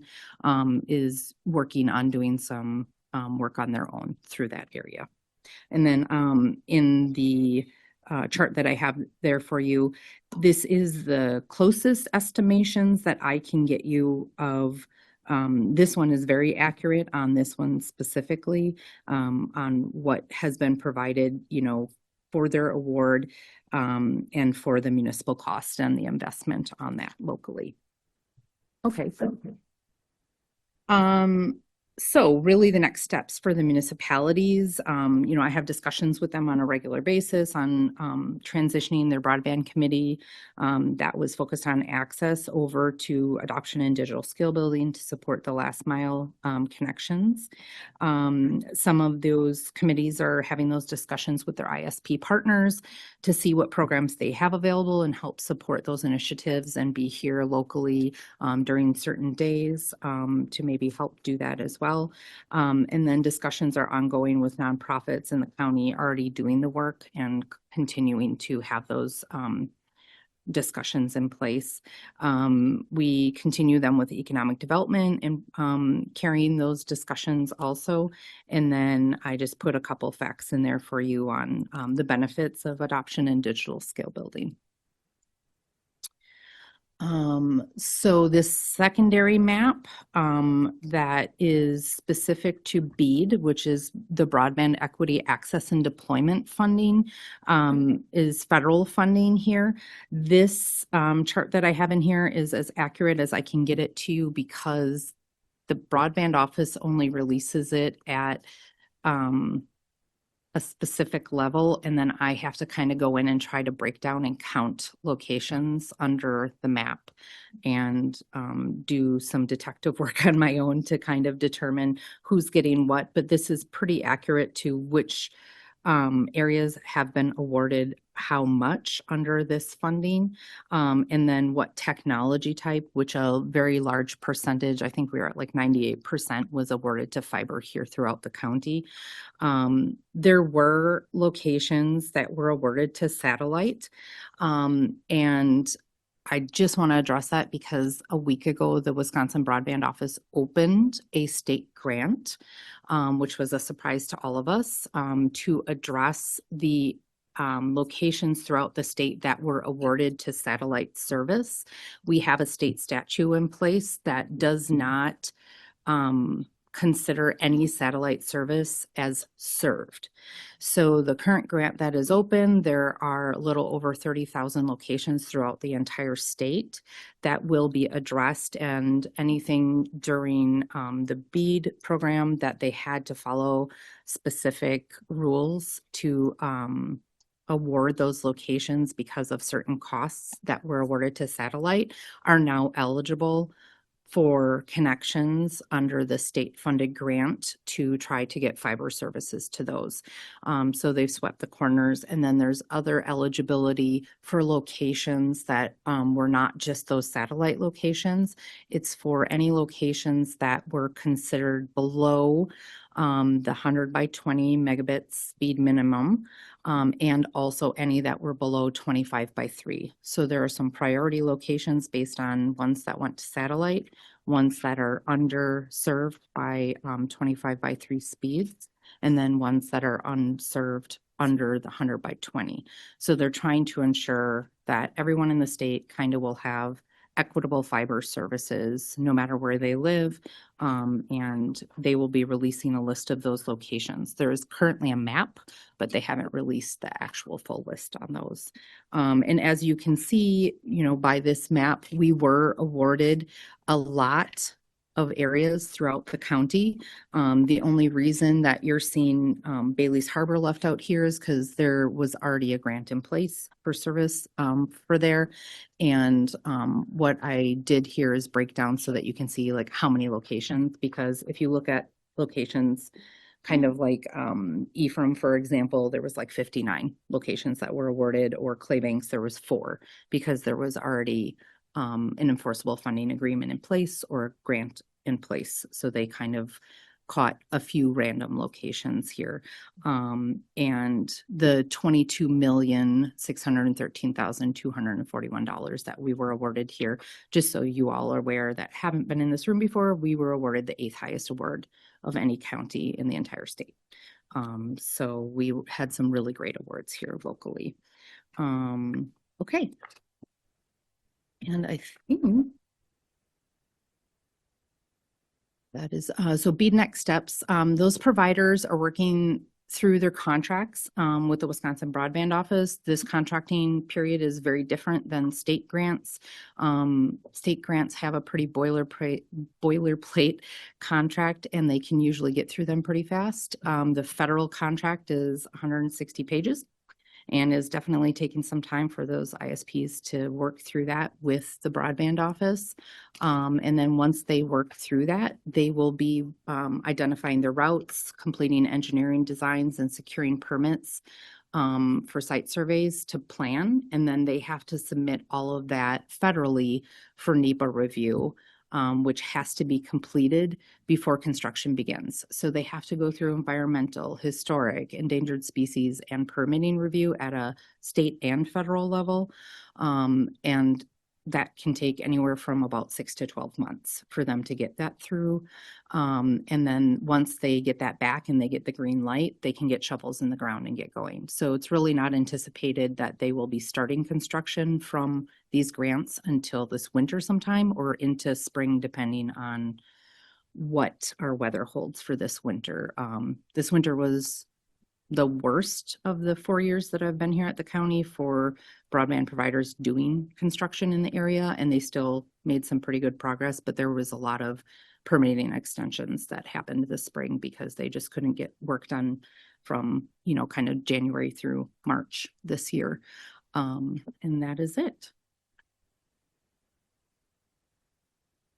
is working on doing some work on their own through that area. And then in the chart that I have there for you, this is the closest estimations that I can get you of this one is very accurate on this one specifically on what has been provided, for their award and for the municipal cost and the investment on that locally. Okay, so really the next steps for the municipalities, I have discussions with them on a regular basis on transitioning their broadband committee that was focused on access over to adoption and digital skill building to support the last mile connections. Some of those committees are having those discussions with their ISP partners to see what programs they have available and help support those initiatives and be here locally during certain days to maybe help do that as well. And then discussions are ongoing with nonprofits in the county already doing the work and continuing to have those discussions in place. We continue them with economic development and carrying those discussions also. And then I just put a couple facts in there for you on the benefits of adoption and digital skill building. So this secondary map that is specific to BEAD, which is the Broadband Equity Access and Deployment Funding, is federal funding here. This chart that I have in here is as accurate as I can get it to you because the broadband office only releases it at a specific level, and then I have to kind of go in and try to break down and count locations under the map and do some detective work on my own to kind of determine who's getting what. But this is pretty accurate to which areas have been awarded how much under this funding, and then what technology type, which a very large percentage, I think we were at like 98% was awarded to fiber here throughout the county. There were locations that were awarded to satellite, and I just want to address that because a week ago, the Wisconsin Broadband Office opened a state grant, which was a surprise to all of us, to address the locations throughout the state that were awarded to satellite service. We have a state statute in place that does not consider any satellite service as served. So the current grant that is open, there are a little over 30,000 locations throughout the entire state that will be addressed, and anything during the BEAD program that they had to follow specific rules to award those locations because of certain costs that were awarded to satellite are now eligible for connections under the state-funded grant to try to get fiber services to those. So they've swept the corners, and then there's other eligibility for locations that were not just those satellite locations. It's for any locations that were considered below the 100 by 20 megabit speed minimum, and also any that were below 25 by 3. So there are some priority locations based on ones that went to satellite, ones that are underserved by 25 by 3 speeds, and then ones that are unserved under the 100 by 20. So they're trying to ensure that everyone in the state kind of will have equitable fiber services no matter where they live, and they will be releasing a list of those locations. There is currently a map, but they haven't released the actual full list on those. And as you can see, you know, by this map, we were awarded a lot of areas throughout the county. The only reason that you're seeing Bailey's Harbor left out here is because there was already a grant in place for service for there. And what I did here is break down so that you can see like how many locations, because if you look at locations kind of like Ephraim, for example, there was like 59 locations that were awarded, or Claybanks, there was 4, because there was already an enforceable funding agreement in place or a grant in place. So they kind of caught a few random locations here. And the $22,613,241 that we were awarded here, just so you all are aware that haven't been in this room before, we were awarded the 8th highest award of any county in the entire state. So we had some really great awards here locally. Okay. And I think that is, so BEAD next steps. Those providers are working through their contracts with the Wisconsin Broadband Office. This contracting period is very different than state grants. State grants have a pretty boilerplate contract, and they can usually get through them pretty fast. The federal contract is 160 pages. And is definitely taking some time for those ISPs to work through that with the broadband office. And then once they work through that, they will be identifying their routes, completing engineering designs, and securing permits for site surveys to plan. And then they have to submit all of that federally for NEPA review, which has to be completed before construction begins. So they have to go through environmental, historic, endangered species, and permitting review at a state and federal level. And that can take anywhere from about 6 to 12 months for them to get that through. And then once they get that back and they get the green light, they can get shovels in the ground and get going. So it's really not anticipated that they will be starting construction from these grants until this winter sometime, or into spring, depending on what our weather holds for this winter. This winter was the worst of the 4 years that I've been here at the county for broadband providers doing construction in the area, and they still made some pretty good progress, but there was a lot of permitting extensions that happened this spring because they just couldn't get work done from, you know, kind of January through March this year. And that is it.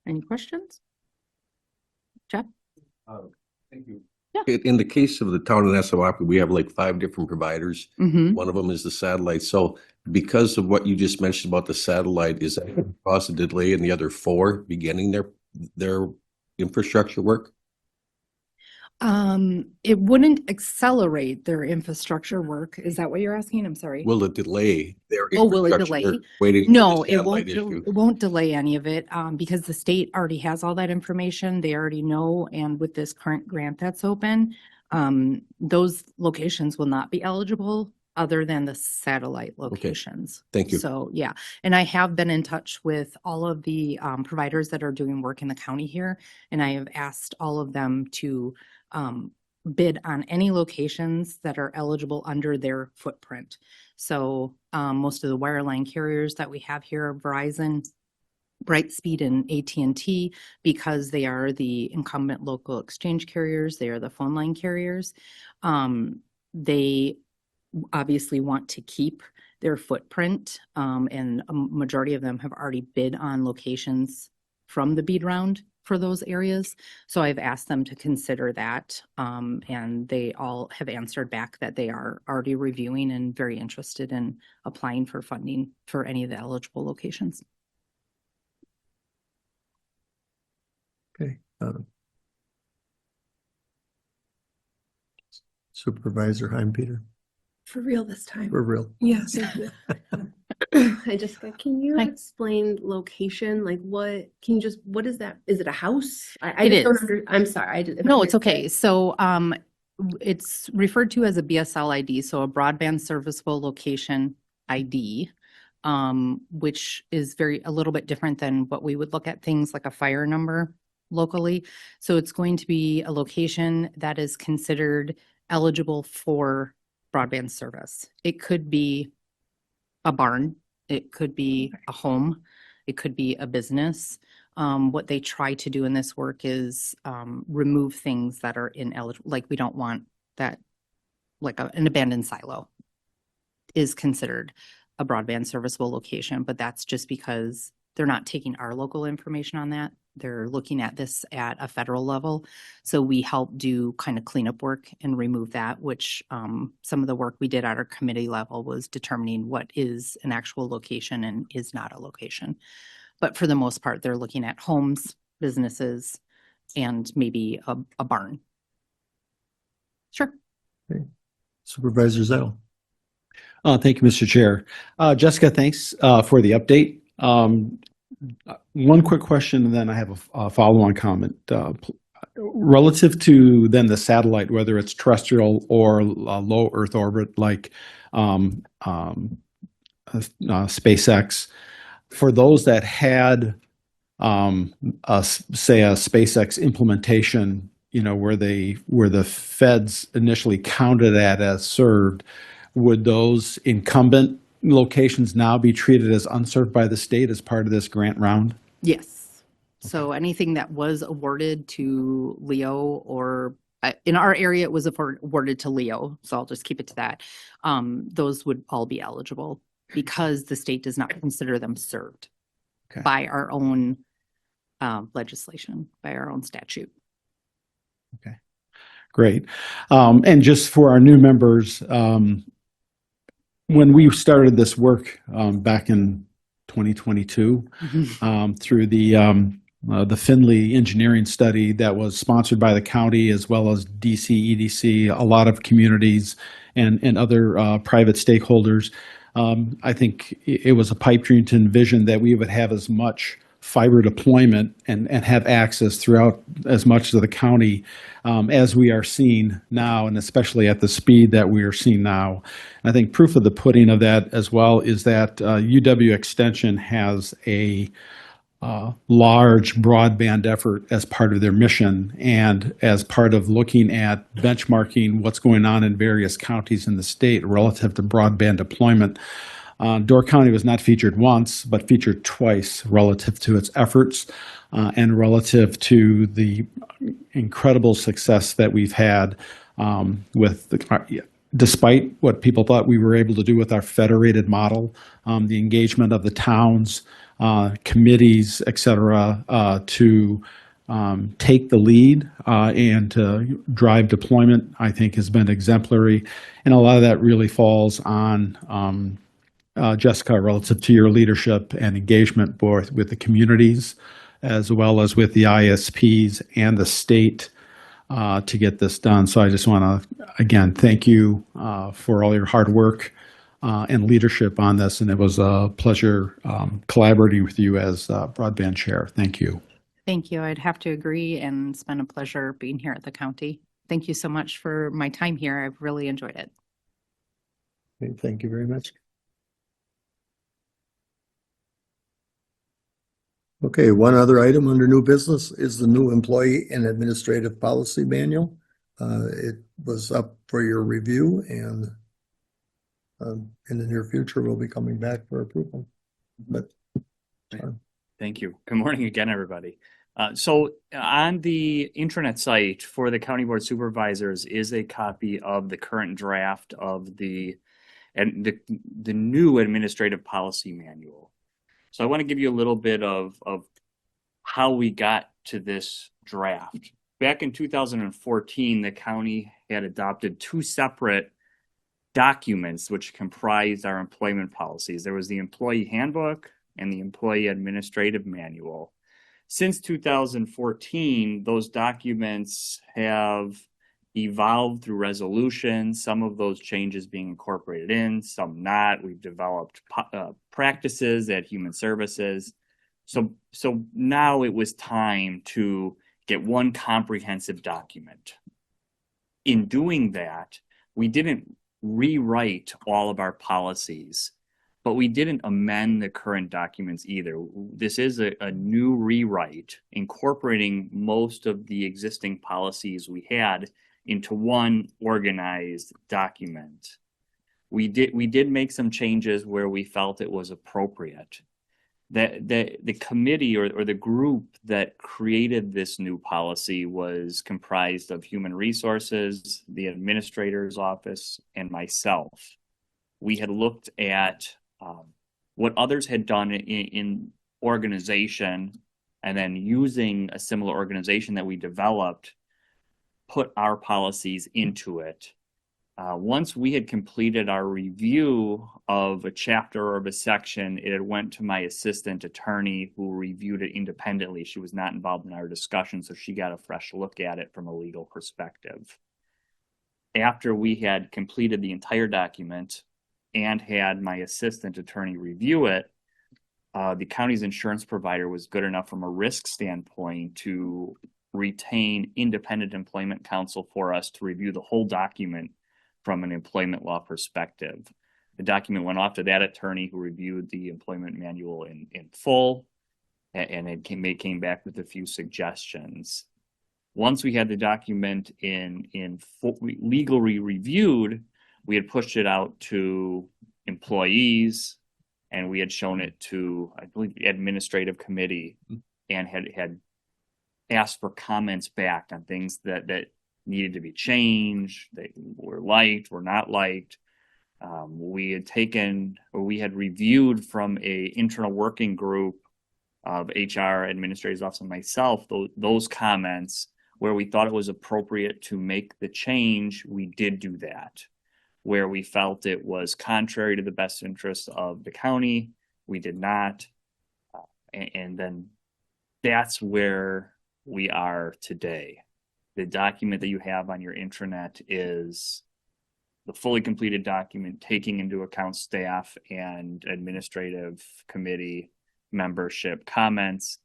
Any questions? Jeff? Thank you. Yeah. In the case of the town of Nassau, we have like 5 different providers. Mhm. One of them is the satellite. So because of what you just mentioned about the satellite, is that gonna cause a delay in the other 4 beginning their infrastructure work? It wouldn't accelerate their infrastructure work. Is that what you're asking? I'm sorry. Will it delay their Oh, will it delay? infrastructure waiting for No, the it satellite won't, issue? it won't delay any of it, because the state already has all that information. They already know, and with this current grant that's open, those locations will not be eligible other than the satellite locations. Thank you. So, yeah, and I have been in touch with all of the providers that are doing work in the county here, and I have asked all of them to bid on any locations that are eligible under their footprint. So most of the wireline carriers that we have here are Verizon, Brightspeed, and AT&T, because they are the incumbent local exchange carriers. They are the phone line carriers. They obviously want to keep their footprint, and a majority of them have already bid on locations from the BEAD round for those areas. So I've asked them to consider that, and they all have answered back that they are already reviewing and very interested in applying for funding for any of the eligible locations. Okay. Supervisor Peter, For real this time. for real. Yes. Hi, Jessica. Can you Hi. explain location? Like what, can you just, what is that? Is it a house? I It just don't is. I'm sorry. if No, I it's missed okay. it. So it's referred to as a BSL ID, so a broadband serviceable location ID, which is a little bit different than what we would look at things like a fire number locally. So it's going to be a location that is considered eligible for broadband service. It could be a barn, it could be a home, it could be a business. What they try to do in this work is remove things that are ineligible. Like we don't want that, like an abandoned silo is considered a broadband serviceable location, but that's just because they're not taking our local information on that. They're looking at this at a federal level. So we help do kind of cleanup work and remove that, which some of the work we did at our committee level was determining what is an actual location and is not a location. But for the most part, they're looking at homes, businesses, and maybe a barn. Sure. Supervisor Zettel. Thank you, Mr. Chair. Jessica, thanks for the update. One quick question, and then I have a follow-on comment. Relative to then the satellite, whether it's terrestrial or low Earth orbit, like SpaceX, for those that had, say, a SpaceX implementation, where the feds initially counted that as served, would those incumbent locations now be treated as unserved by the state as part of this grant round? Yes. So anything that was awarded to Leo, or in our area, it was awarded to Leo. So I'll just keep it to that. Those would all be eligible because the state does not consider them served by our own legislation, by our own statute. Okay, great. And just for our new members, when we started this work back in 2022, through the Finley engineering study that was sponsored by the county as well as DC, EDC, a lot of communities and other private stakeholders, I think it was a pipe dream to envision that we would have as much fiber deployment and have access throughout as much of the county as we are seeing now, and especially at the speed that we are seeing now. And I think proof of the pudding of that as well is that UW Extension has a large broadband effort as part of their mission, and as part of looking at benchmarking what's going on in various counties in the state relative to broadband deployment. Door County was not featured once, but featured twice relative to its efforts and relative to the incredible success that we've had despite what people thought we were able to do with our federated model, the engagement of the towns, committees, et cetera, to take the lead and to drive deployment, I think has been exemplary. And a lot of that really falls on Jessica, relative to your leadership and engagement both with the communities as well as with the ISPs and the state to get this done. So I just want to, again, thank you for all your hard work and leadership on this. And it was a pleasure collaborating with you as broadband chair. Thank you. Thank you. I'd have to agree, and it's been a pleasure being here at the county. Thank you so much for my time here. I've really enjoyed it. Okay, thank you very much. Okay, one other item under new business is the new employee and administrative policy manual. It was up for your review, and in the near future, we'll be coming back for approval. But Thank you. Good morning again, everybody. So on the intranet site for the County Board Supervisors is a copy of the current draft of the new administrative policy manual. So I want to give you a little bit of how we got to this draft. Back in 2014, the county had adopted two separate documents which comprised our employment policies. There was the employee handbook and the employee administrative manual. Since 2014, those documents have evolved through resolutions, some of those changes being incorporated in, some not. We've developed practices at Human Services. So now it was time to get one comprehensive document. In doing that, we didn't rewrite all of our policies, but we didn't amend the current documents either. This is a new rewrite incorporating most of the existing policies we had into one organized document. We did make some changes where we felt it was appropriate. The committee or the group that created this new policy was comprised of Human Resources, the Administrator's Office, and myself. We had looked at what others had done in organization, and then using a similar organization that we developed, put our policies into it. Once we had completed our review of a chapter or of a section, it had went to my assistant attorney who reviewed it independently. She was not involved in our discussion, so she got a fresh look at it from a legal perspective. After we had completed the entire document and had my assistant attorney review it, the county's insurance provider was good enough from a risk standpoint to retain independent employment counsel for us to review the whole document from an employment law perspective. The document went off to that attorney who reviewed the employment manual in full, and it came back with a few suggestions. Once we had the document legally reviewed, we had pushed it out to employees, and we had shown it to, I believe, the administrative committee, and had asked for comments back on things that needed to be changed, they were liked, were not liked. We had reviewed from a internal working group of HR, Administrator's Office, and myself, those comments where we thought it was appropriate to make the change. We did do that. Where we felt it was contrary to the best interests of the county, we did not. And then that's where we are today. The document that you have on your intranet is the fully completed document, taking into account staff and administrative committee membership comments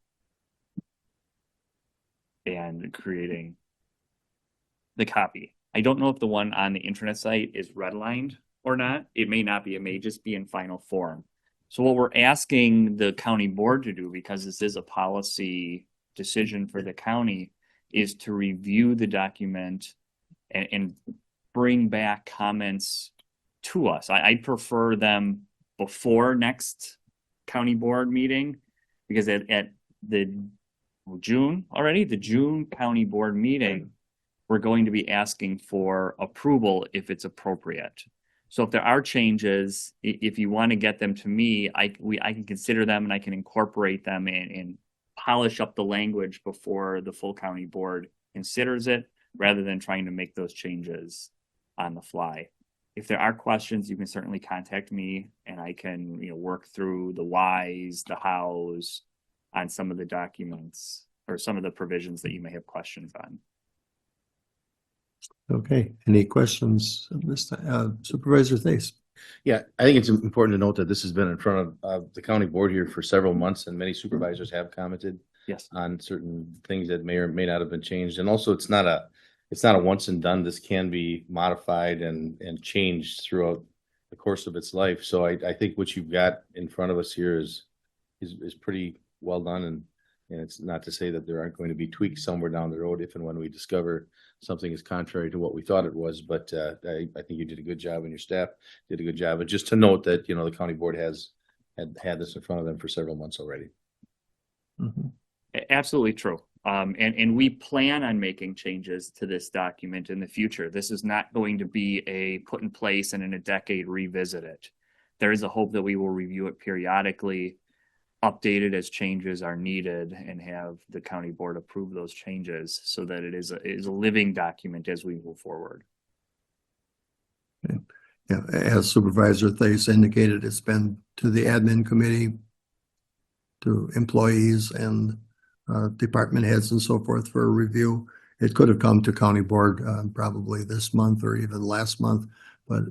and creating the copy. I don't know if the one on the intranet site is redlined or not. It may not be. It may just be in final form. So what we're asking the county board to do, because this is a policy decision for the county, is to review the document and bring back comments to us. I prefer them before next county board meeting, because at the June county board meeting, we're going to be asking for approval if it's appropriate. So if there are changes, if you want to get them to me, I can consider them and I can incorporate them in polish up the language before the full county board considers it, rather than trying to make those changes on the fly. If there are questions, you can certainly contact me and I can, work through the whys, the hows on some of the documents or some of the provisions that you may have questions on. Okay, any questions, Supervisor Thais? Yeah, I think it's important to note that this has been in front of the county board here for several months, and many supervisors have commented Yes. on certain things that may or may not have been changed. And also, it's not a once and done. This can be modified and changed throughout the course of its life. So I think what you've got in front of us here is pretty well done. And it's not to say that there aren't going to be tweaks somewhere down the road if and when we discover something is contrary to what we thought it was. But I think you did a good job and your staff did a good job. But just to note that, the county board has had this in front of them for several months already. Mhm. Absolutely true. And we plan on making changes to this document in the future. This is not going to be a put in place and in a decade revisit it. There is a hope that we will review it periodically, update it as changes are needed, and have the county board approve those changes so that it is a living document as we move forward. Yeah, as Supervisor Thais indicated, it's been to the admin committee, to employees and department heads and so forth for a review. It could have come to county board probably this month or even last month, but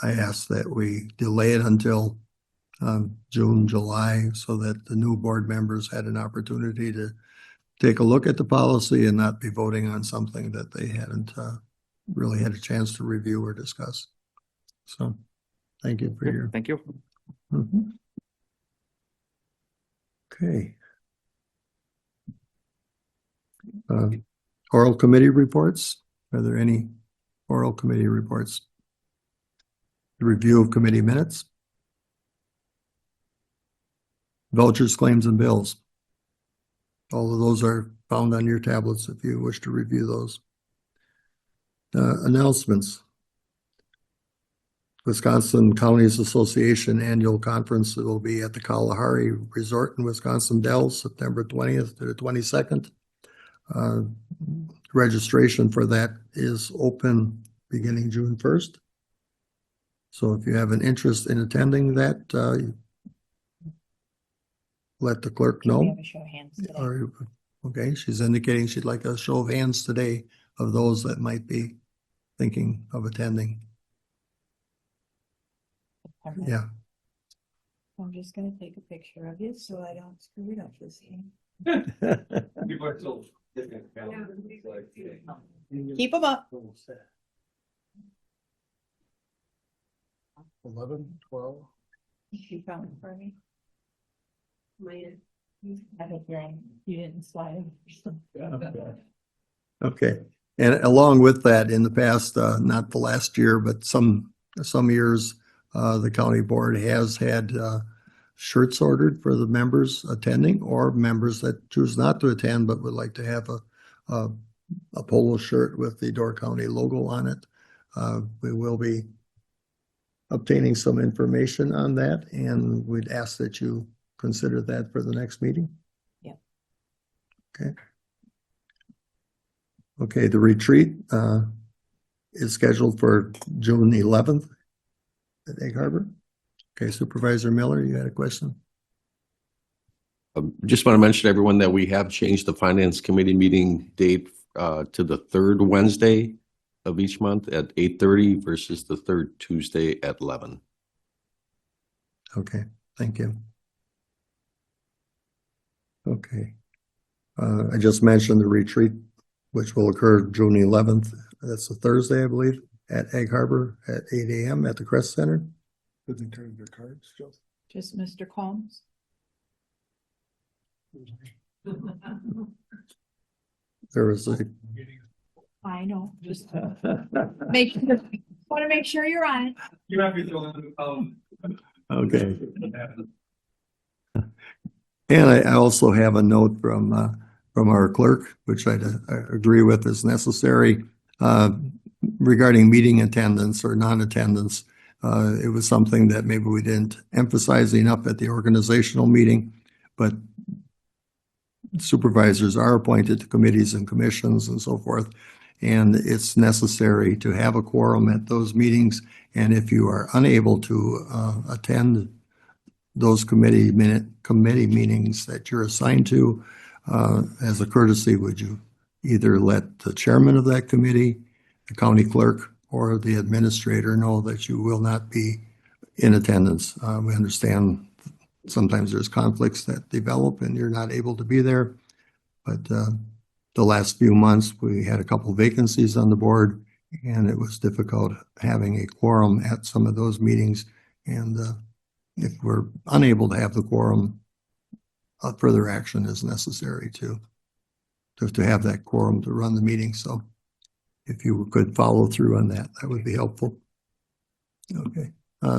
I asked that we delay it until June, July, so that the new board members had an opportunity to take a look at the policy and not be voting on something that they hadn't really had a chance to review or discuss. So, thank you for your. Thank you. Mhm. Okay. Oral committee reports. Are there any oral committee reports? Review of committee minutes. Vouchers, claims, and bills. All of those are found on your tablets if you wish to review those. Announcements. Wisconsin Counties Association Annual Conference will be at the Kalahari Resort in Wisconsin Dells, September 20th to the 22nd. Registration for that is open beginning June 1st. So if you have an interest in attending that, let the clerk know. We have a show of hands today. Or, okay, she's indicating she'd like a show of hands today of those that might be thinking of attending. Yeah. I'm just gonna take a picture of you so I don't screw it up this time. People are still. Keep them up. 11, 12. You found it for me. I hope you didn't slide. Okay, and along with that, in the past, not the last year, but some years, the county board has had shirts ordered for the members attending or members that choose not to attend but would like to have a polo shirt with the Door County logo on it. We will be obtaining some information on that, and we'd ask that you consider that for the next meeting. Yeah. Okay. Okay, the retreat is scheduled for June 11th at Egg Harbor. Okay, Supervisor Miller, you had a question? Just want to mention to everyone that we have changed the finance committee meeting date to the third Wednesday of each month at 8:30 versus the third Tuesday at 11. Okay, thank you. Okay. I just mentioned the retreat, which will occur June 11th. That's a Thursday, I believe, at Egg Harbor at 8 a.m. at the Crest Center. Did they turn their cards, Joe? Just Mr. Combs. There was a, I know, just make, want to make sure you're on it. You have to throw them. okay. And I also have a note from our clerk, which I agree with is necessary, regarding meeting attendance or non-attendance. It was something that maybe we didn't emphasize enough at the organizational meeting, but supervisors are appointed to committees and commissions and so forth. And it's necessary to have a quorum at those meetings. And if you are unable to attend those committee meetings that you're assigned to, as a courtesy, would you either let the chairman of that committee, the county clerk, or the administrator know that you will not be in attendance? We understand sometimes there's conflicts that develop and you're not able to be there. But the last few months, we had a couple vacancies on the board, and it was difficult having a quorum at some of those meetings. And if we're unable to have the quorum, further action is necessary to have that quorum to run the meeting. So if you could follow through on that, that would be helpful. Okay,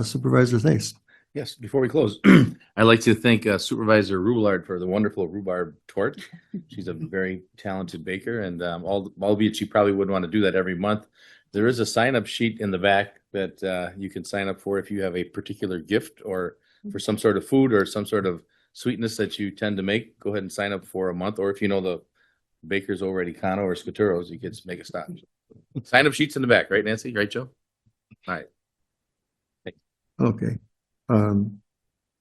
Supervisor, thanks. Yes, before we close, I'd like to thank Supervisor Rubelard for the wonderful rhubarb torte. She's a very talented baker, and albeit she probably wouldn't want to do that every month. There is a sign-up sheet in the back that you can sign up for if you have a particular gift or for some sort of food or some sort of sweetness that you tend to make. Go ahead and sign up for a month, or if you know the bakers over at Econo or Scaturo's, you can just make a stop. Sign-up sheets in the back, right, Nancy? Right, Joe? All right. Okay.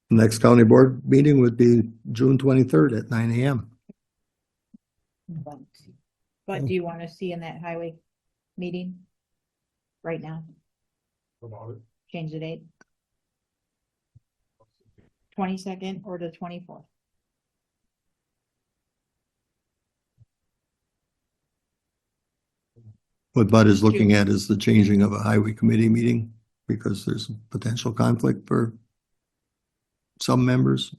Next county board meeting would be June 23rd at 9 a.m. But do you want to see in that highway meeting right now? About it. Change the date? 22nd or the 24th? What Bud is looking at is the changing of a highway committee meeting because there's potential conflict for some members.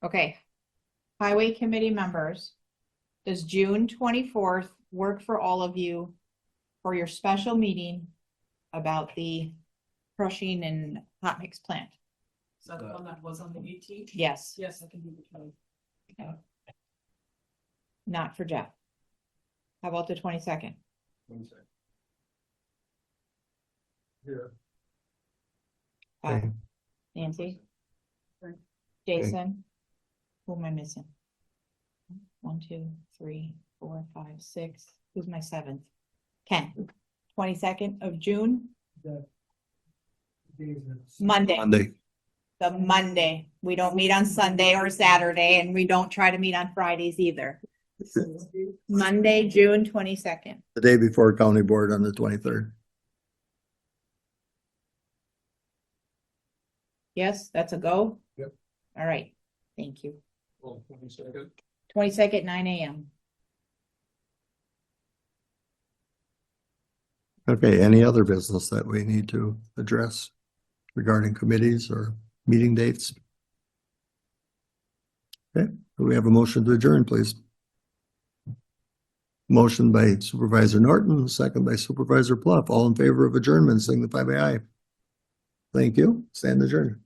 Okay. Highway committee members, does June 24th work for all of you for your special meeting about the crushing and hot mix plant? Is that the one that was on the 18th? Yes. Yes, I can do the 20th. Okay. Not for Jeff. How about the 22nd? Here. Okay. Nancy? Right. Jason? Who am I missing? 1, 2, 3, 4, 5, 6. Who's my 7th? Ken. 22nd of June? Monday. Monday. The Monday. We don't meet on Sunday or Saturday, and we don't try to meet on Fridays either. Monday, June 22nd. The day before county board on the 23rd. Yes, that's a go? Yep. All right, thank you. Well, 22nd. 22nd, 9 a.m. Okay, any other business that we need to address regarding committees or meeting dates? Okay, do we have a motion to adjourn, please? Motion by Supervisor Norton, second by Supervisor Pluff. All in favor of adjournment, signify by aye. Thank you. Stand adjourned.